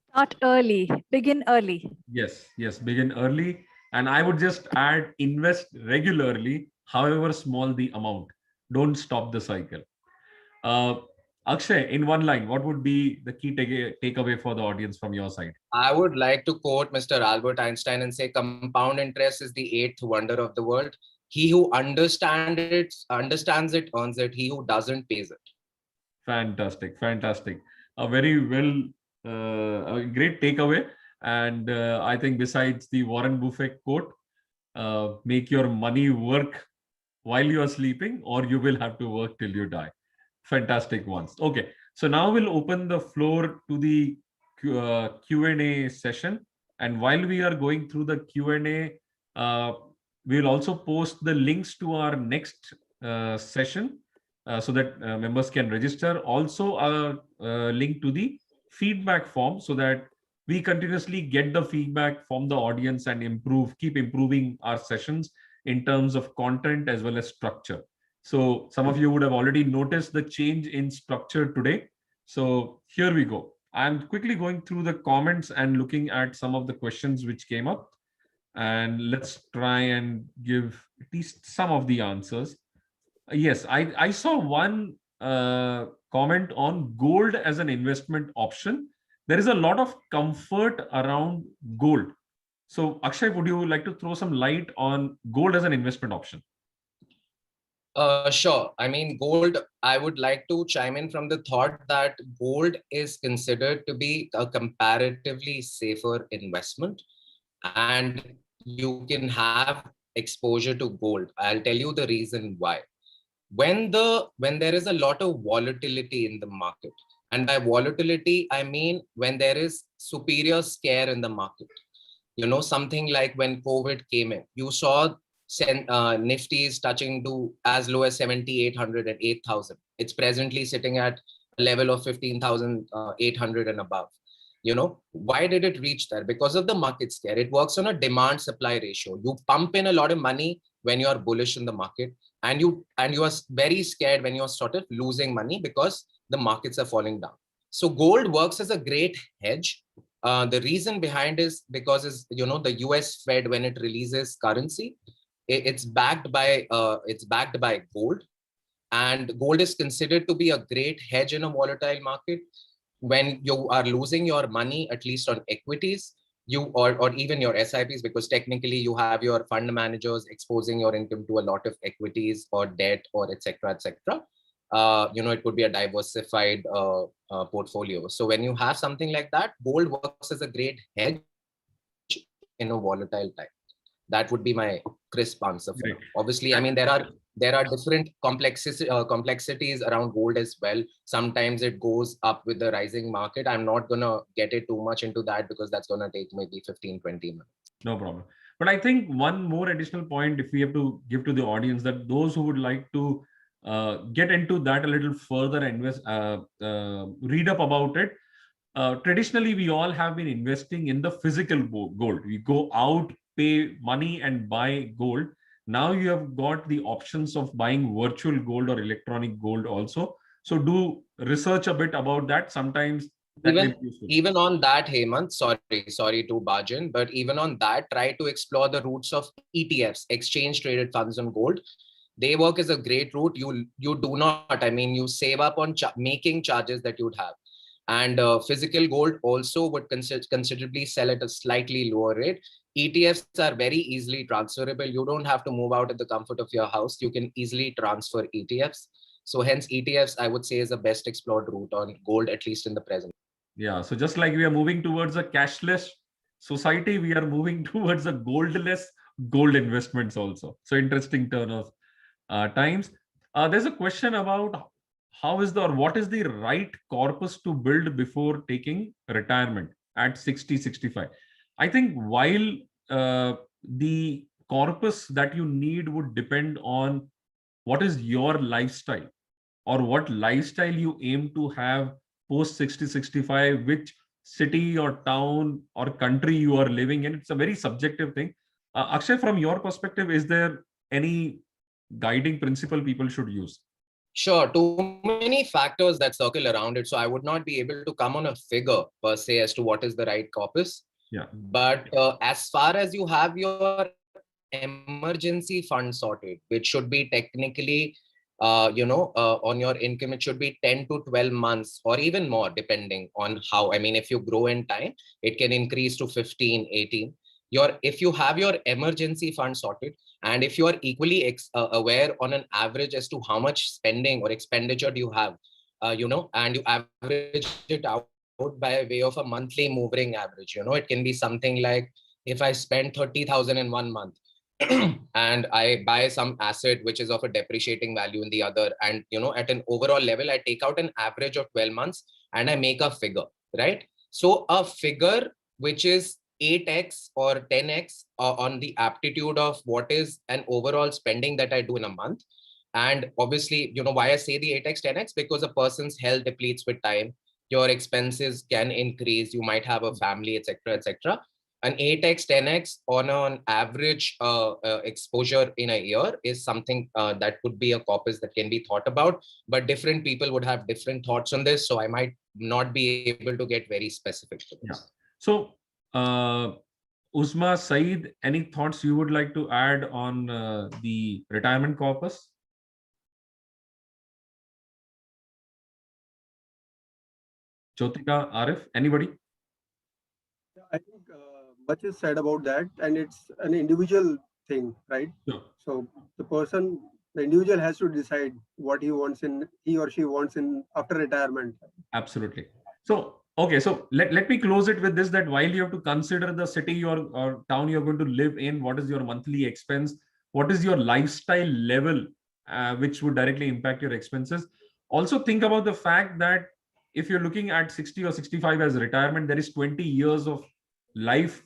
Start early. Begin early. Yes, yes, begin early. And I would just add invest regularly, however small the amount. Don't stop the cycle. Akshay, in one line, what would be the key takeaway for the audience from your side? I would like to quote Mr. Albert Einstein and say, compound interest is the eighth wonder of the world. He who understands it, earns it. He who doesn't, pays it. Fantastic, fantastic. A very well, a great takeaway. And I think besides the Warren Buffett quote, make your money work while you are sleeping, or you will have to work till you die. Fantastic ones. Okay, so now we'll open the floor to the Q&A session. And while we are going through the Q&A, we'll also post the links to our next session so that members can register. Also, a link to the feedback form so that we continuously get the feedback from the audience and keep improving our sessions in terms of content as well as structure. So some of you would have already noticed the change in structure today. So here we go. I'm quickly going through the comments and looking at some of the questions which came up. And let's try and give at least some of the answers. Yes, I saw one comment on gold as an investment option. There is a lot of comfort around gold. So Akshay, would you like to throw some light on gold as an investment option? Sure. I mean, gold, I would like to chime in from the thought that gold is considered to be a comparatively safer investment, and you can have exposure to gold. I'll tell you the reason why. When there is a lot of volatility in the market, and by volatility, I mean when there is superior scare in the market, you know, something like when COVID came in, you saw Nifty is touching to as low as 7,800 and 8,000. It's presently sitting at a level of 15,800 and above. You know, why did it reach there? Because of the market scare. It works on a demand supply ratio. You pump in a lot of money when you are bullish in the market, and you are very scared when you're sort of losing money because the markets are falling down. So gold works as a great hedge. The reason behind is because the US Fed, when it releases currency, it's backed by gold, and gold is considered to be a great hedge in a volatile market. When you are losing your money, at least on equities, or even your SIPs, because technically you have your fund managers exposing your income to a lot of equities or debt or etc. etc. It could be a diversified portfolio. So when you have something like that, gold works as a great hedge in a volatile time. That would be my crisp answer for now. Great. Obviously, I mean, there are different complexities around gold as well. Sometimes it goes up with the rising market. I'm not gonna get it too much into that because that's gonna take maybe 15-20 minutes. No problem. But I think one more additional point, if we have to give to the audience, that those who would like to get into that a little further and read up about it. Traditionally, we all have been investing in the physical gold. We go out, pay money, and buy gold. Now you have got the options of buying virtual gold or electronic gold also. So do research a bit about that. Sometimes that may be useful. Even on that, Hemant, sorry to barge in, but even on that, try to explore the routes of ETFs, exchange traded funds on gold. They work as a great route. You do not, I mean, you save up on making charges that you'd have. And physical gold also would considerably sell at a slightly lower rate. ETFs are very easily transferable. You don't have to move out of the comfort of your house. You can easily transfer ETFs. So hence ETFs, I would say, is the best explored route on gold, at least in the present. Yeah. So just like we are moving towards a cashless society, we are moving towards a goldless gold investments also. So interesting turn of times. There's a question about what is the right corpus to build before taking retirement at 60, 65. I think while the corpus that you need would depend on what is your lifestyle or what lifestyle you aim to have post 60, 65, which city or town or country you are living in. It's a very subjective thing. Akshay, from your perspective, is there any guiding principle people should use? Sure, too many factors that circle around it. So I would not be able to come on a figure per se as to what is the right corpus. Yeah. But as far as you have your emergency fund sorted, which should be technically, on your income, it should be 10 to 12 months or even more, depending on how, I mean, if you grow in time, it can increase to 15, 18. If you have your emergency fund sorted, and if you are equally aware on an average as to how much spending or expenditure do you have, and you average it out by way of a monthly moving average, it can be something like, if I spend 30,000 in 1 month and I buy some asset which is of a depreciating value in the other, and at an overall level, I take out an average of 12 months and I make a figure, right? So a figure which is 8x or 10x on the aptitude of what is an overall spending that I do in a month. And obviously, why I say the 8x, 10x, because a person's health depletes with time. Your expenses can increase. You might have a family, etc., etc. An 8x, 10x on an average exposure in a year is something that could be a corpus that can be thought about. But different people would have different thoughts on this. So I might not be able to get very specific to this. Yeah. So, Uzma, Saeed, any thoughts you would like to add on the retirement corpus? Jyotika, Arif, anybody? I think much is said about that, and it's an individual thing, right? Sure. So the individual has to decide what he or she wants in after retirement. Absolutely. So, okay, so let me close it with this, that while you have to consider the city or town you're going to live in, what is your monthly expense, what is your lifestyle level, which would directly impact your expenses. Also think about the fact that if you're looking at 60 or 65 as retirement, there is 20 years of life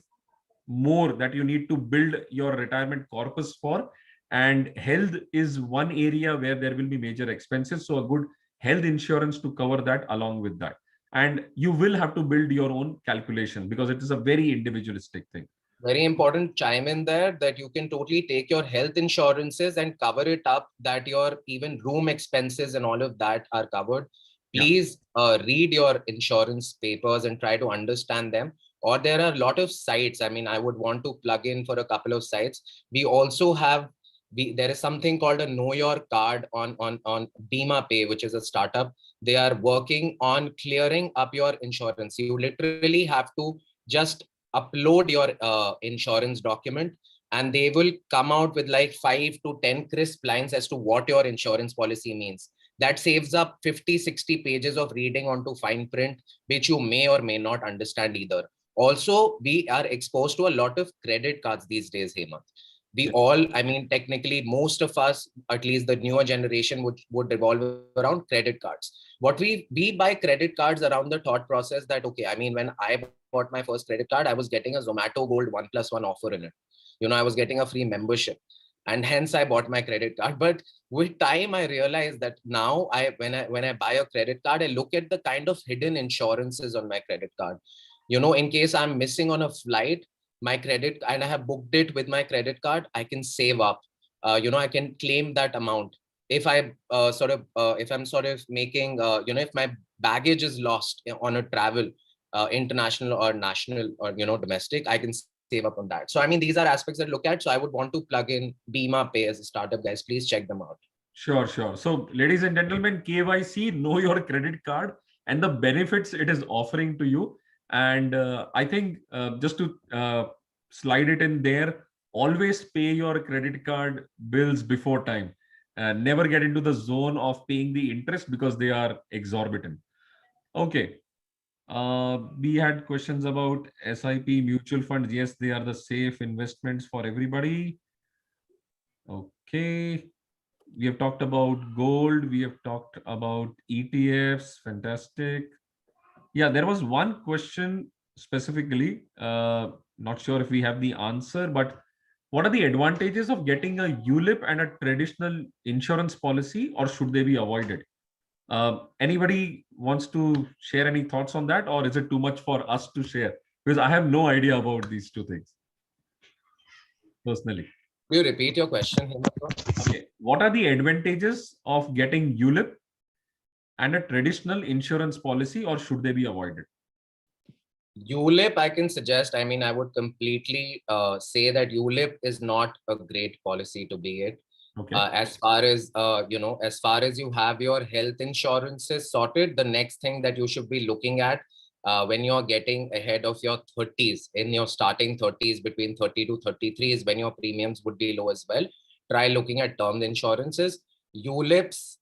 more that you need to build your retirement corpus for. And health is one area where there will be major expenses. So a good health insurance to cover that along with that. And you will have to build your own calculation because it is a very individualistic thing. Very important chime in there that you can totally take your health insurances and cover it up, that your even room expenses and all of that are covered. Please read your insurance papers and try to understand them. Or there are a lot of sites. I mean, I would want to plug in for a couple of sites. We also have, there is something called a Know Your Card on Bima Pay, which is a startup. They are working on clearing up your insurance. You literally have to just upload your insurance document, and they will come out with like 5 to 10 crisp lines as to what your insurance policy means. That saves up 50-60 pages of reading onto fine print, which you may or may not understand either. Also, we are exposed to a lot of credit cards these days, Hemant. We all, I mean, technically, most of us, at least the newer generation, would revolve around credit cards. What we buy credit cards around the thought process that, okay, I mean, when I bought my first credit card, I was getting a Zomato Gold 1+1 offer in it. You know, I was getting a free membership, and hence I bought my credit card. But with time, I realized that now when I buy a credit card, I look at the kind of hidden insurances on my credit card. You know, in case I'm missing on a flight, my credit, and I have booked it with my credit card, I can save up. You know, I can claim that amount. If if I'm sort of making, you know, if my baggage is lost on a travel, international or national or, you know, domestic, I can save up on that. So, I mean, these are aspects that I look at. So I would want to plug in Bima Pay as a startup, guys. Please check them out. Sure, sure. So, ladies and gentlemen, KYC, know your credit card and the benefits it is offering to you. And I think just to slide it in there, always pay your credit card bills before time. Never get into the zone of paying the interest because they are exorbitant. Okay. We had questions about SIP mutual funds. Yes, they are the safe investments for everybody. Okay. We have talked about gold. We have talked about ETFs. Fantastic. Yeah, there was one question specifically. Not sure if we have the answer, but what are the advantages of getting a ULIP and a traditional insurance policy, or should they be avoided? Anybody wants to share any thoughts on that, or is it too much for us to share? Because I have no idea about these two things personally. Will you repeat your question, Hemant? Okay. What are the advantages of getting ULIP and a traditional insurance policy, or should they be avoided? ULIP, I can suggest, I mean, I would completely say that ULIP is not a great policy to be it. Okay. As far as, you know, as far as you have your health insurances sorted, the next thing that you should be looking at when you're getting ahead of your 30s, in your starting 30s, between 30 to 33 is when your premiums would be low as well. Try looking at term insurances. ULIPs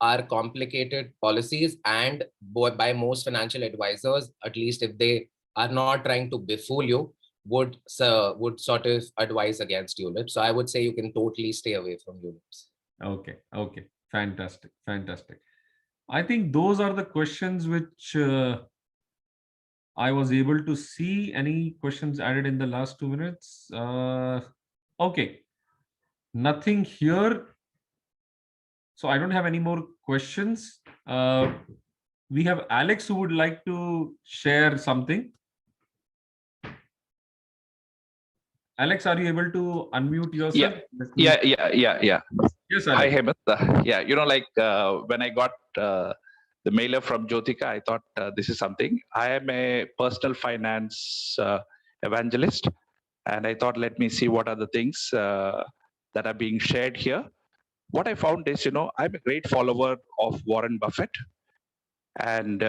are complicated policies, and by most financial advisors, at least if they are not trying to befool you, would sort of advise against ULIPs. So I would say you can totally stay away from ULIPs. Okay. Okay. Fantastic. Fantastic. I think those are the questions which I was able to see. Any questions added in the last 2 minutes? Okay. Nothing here. So I don't have any more questions. We have Alex who would like to share something. Alex, are you able to unmute yourself? Yeah. Yes, Alex. Hi, Hemant. Yeah, you know, like when I got the mailer from Jyotika, I thought this is something. I am a personal finance evangelist, and I thought, let me see what are the things that are being shared here. What I found is, you know, I'm a great follower of Warren Buffett, and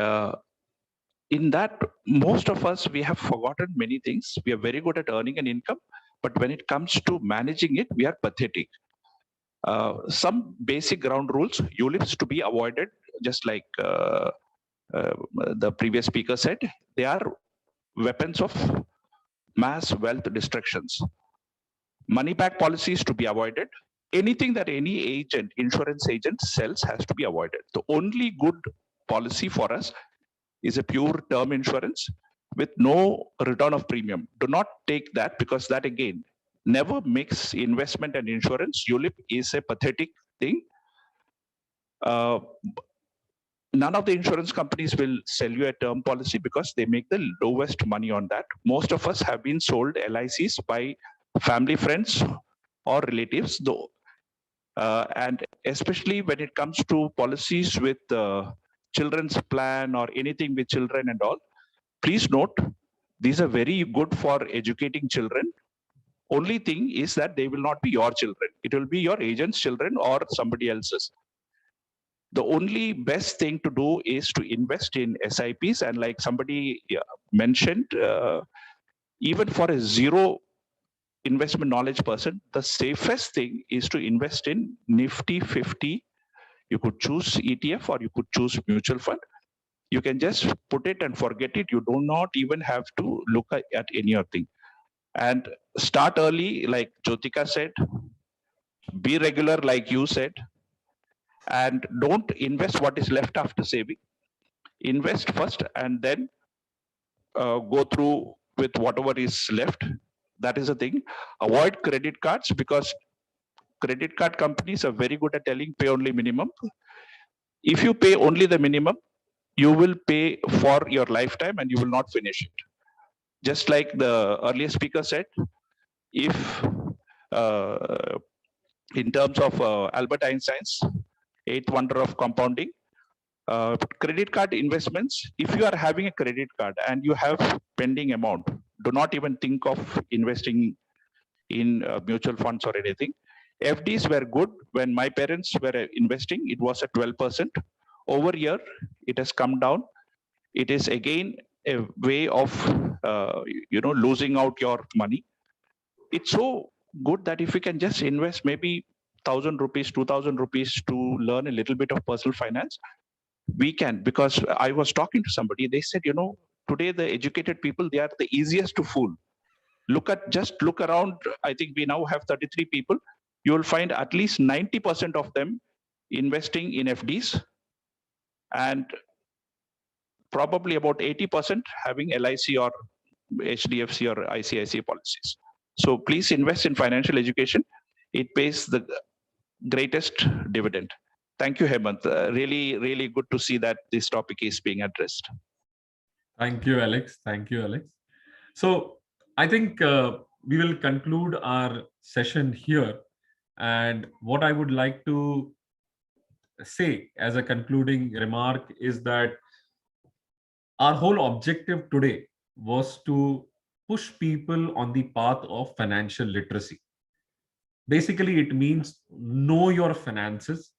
in that, most of us, we have forgotten many things. We are very good at earning an income, but when it comes to managing it, we are pathetic. Some basic ground rules, ULIPs to be avoided, just like the previous speaker said, they are weapons of mass wealth destructions. Money back policies to be avoided. Anything that any agent, insurance agent sells has to be avoided. The only good policy for us is a pure term insurance with no return of premium. Do not take that, because that again, never mix investment and insurance. ULIP is a pathetic thing. None of the insurance companies will sell you a term policy because they make the lowest money on that. Most of us have been sold LICs by family, friends, or relatives, though. And especially when it comes to policies with children's plan or anything with children and all, please note, these are very good for educating children. Only thing is that they will not be your children. It will be your agent's children or somebody else's. The only best thing to do is to invest in SIPs. And like somebody mentioned, even for a zero investment knowledge person, the safest thing is to invest in Nifty 50. You could choose ETF or you could choose mutual fund. You can just put it and forget it. You do not even have to look at any other thing. And start early, like Jyotika said, be regular, like you said, and don't invest what is left after saving. Invest first and then go through with whatever is left. That is the thing. Avoid credit cards because credit card companies are very good at telling pay only minimum. If you pay only the minimum, you will pay for your lifetime and you will not finish it. Just like the earlier speaker said, if in terms of Albert Einstein's eighth wonder of compounding, credit card investments, if you are having a credit card and you have pending amount, do not even think of investing in mutual funds or anything. FDs were good when my parents were investing. It was at 12%. Over here, it has come down. It is again a way of losing out your money. It's so good that if you can just invest maybe 1,000 rupees, 2,000 rupees to learn a little bit of personal finance, we can. Because I was talking to somebody, they said, today the educated people, they are the easiest to fool. Look around. I think we now have 33 people. You will find at least 90% of them investing in FDs, and probably about 80% having LIC or HDFC or ICICI policies. So please invest in financial education. It pays the greatest dividend. Thank you, Hemant. Really, really good to see that this topic is being addressed. Thank you, Alex. Thank you, Alex. So I think we will conclude our session here. And what I would like to say as a concluding remark is that our whole objective today was to push people on the path of financial literacy. Basically, it means know your finances,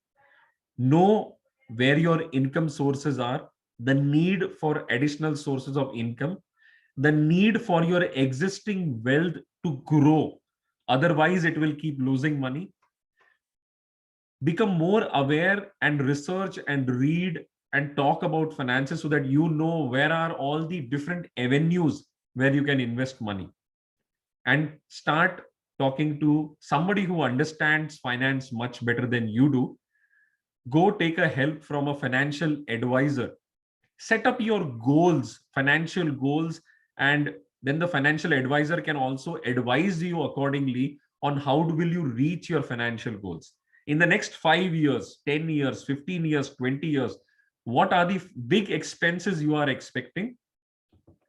know where your income sources are, the need for additional sources of income, the need for your existing wealth to grow. Otherwise, it will keep losing money. Become more aware and research and read and talk about finances so that you know where are all the different avenues where you can invest money, and start talking to somebody who understands finance much better than you do. Go take a help from a financial advisor. Set up your goals, financial goals, and then the financial advisor can also advise you accordingly on how will you reach your financial goals in the next 5 years, 10 years, 15 years, 20 years. What are the big expenses you are expecting,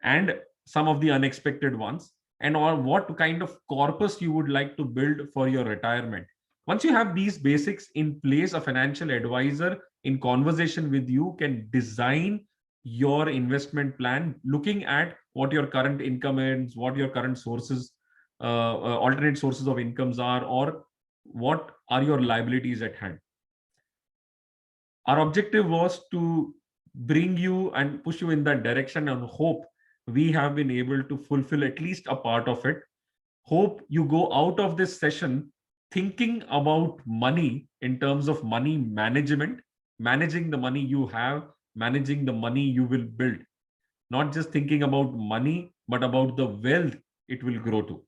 and some of the unexpected ones, and or what kind of corpus you would like to build for your retirement. Once you have these basics in place, a financial advisor in conversation with you can design your investment plan looking at what your current income is, what your current sources, alternate sources of incomes are, or what are your liabilities at hand. Our objective was to bring you and push you in that direction, and hope we have been able to fulfill at least a part of it. Hope you go out of this session thinking about money in terms of money management, managing the money you have, managing the money you will build. Not just thinking about money, but about the wealth it will grow to.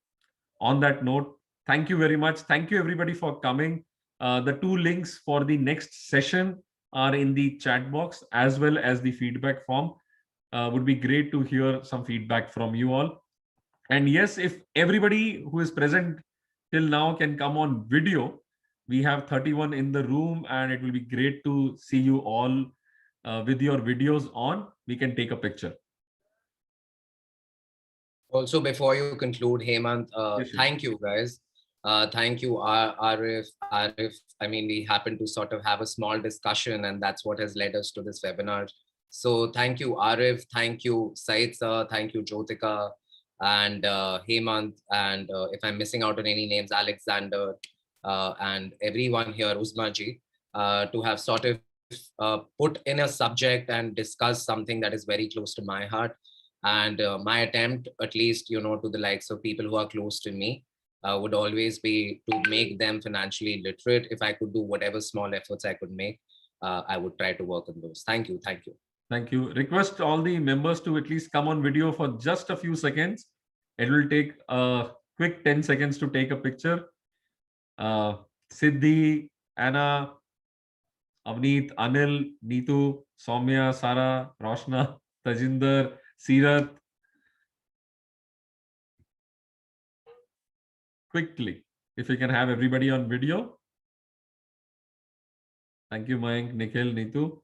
On that note, thank you very much. Thank you everybody for coming. The 2 links for the next session are in the chat box as well as the feedback form. Would be great to hear some feedback from you all. And yes, if everybody who is present till now can come on video, we have 31 in the room, and it will be great to see you all with your videos on. We can take a picture. Also, before you conclude, Hemant, Yes, thank you guys. Thank you, Arif. I mean, we happen to sort of have a small discussion, and that's what has led us to this webinar. So thank you, Arif. Thank you, Said sir. Thank you, Jyotika and Hemant. And if I'm missing out on any names, Alexander and everyone here, Uzma ji, to have sort of put in a subject and discuss something that is very close to my heart. And my attempt, at least, to the likes of people who are close to me, would always be to make them financially literate. If I could do whatever small efforts I could make, I would try to work on those. Thank you. Thank you. Thank you. Request all the members to at least come on video for just a few seconds. It will take a quick 10 seconds to take a picture. Siddhi, Anna, Avneet, Anil, Neetu, Soumya, Sara, Roshna, Tajinder, Seerath. Quickly, if we can have everybody on video. Thank you, Mayank, Nikhil, Neetu,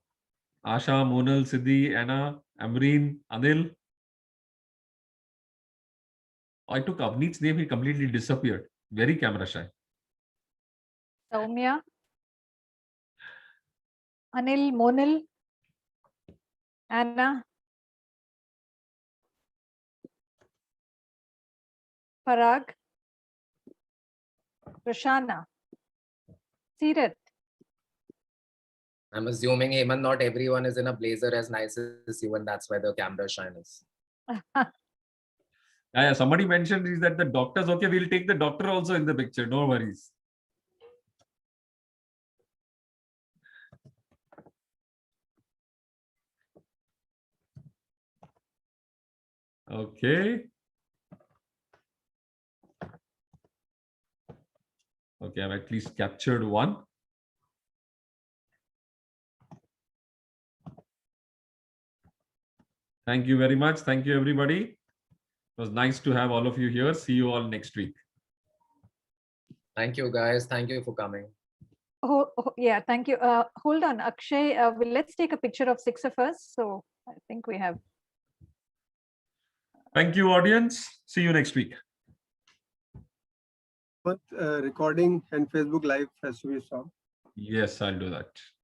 Asha, Monal, Siddhi, Anna, Amreen, Anil. I took Avneet's name, he completely disappeared. Very camera shy. Soumya, Anil, Monal, Anna, Parag, Roshana, Seerath. I'm assuming, Hemant, not everyone is in a blazer as nice as you, and that's why the camera shines. Yeah, somebody mentioned is that the doctors, okay, we'll take the doctor also in the picture, no worries. Okay. Okay, I've at least captured one. Thank you very much. Thank you, everybody. It was nice to have all of you here. See you all next week. Thank you, guys. Thank you for coming. Yeah, thank you. Hold on, Akshay. Let's take a picture of 6 of us. So I think we have. Thank you, audience. See you next week. But recording and Facebook Live has to be stopped. Yes, I'll do that.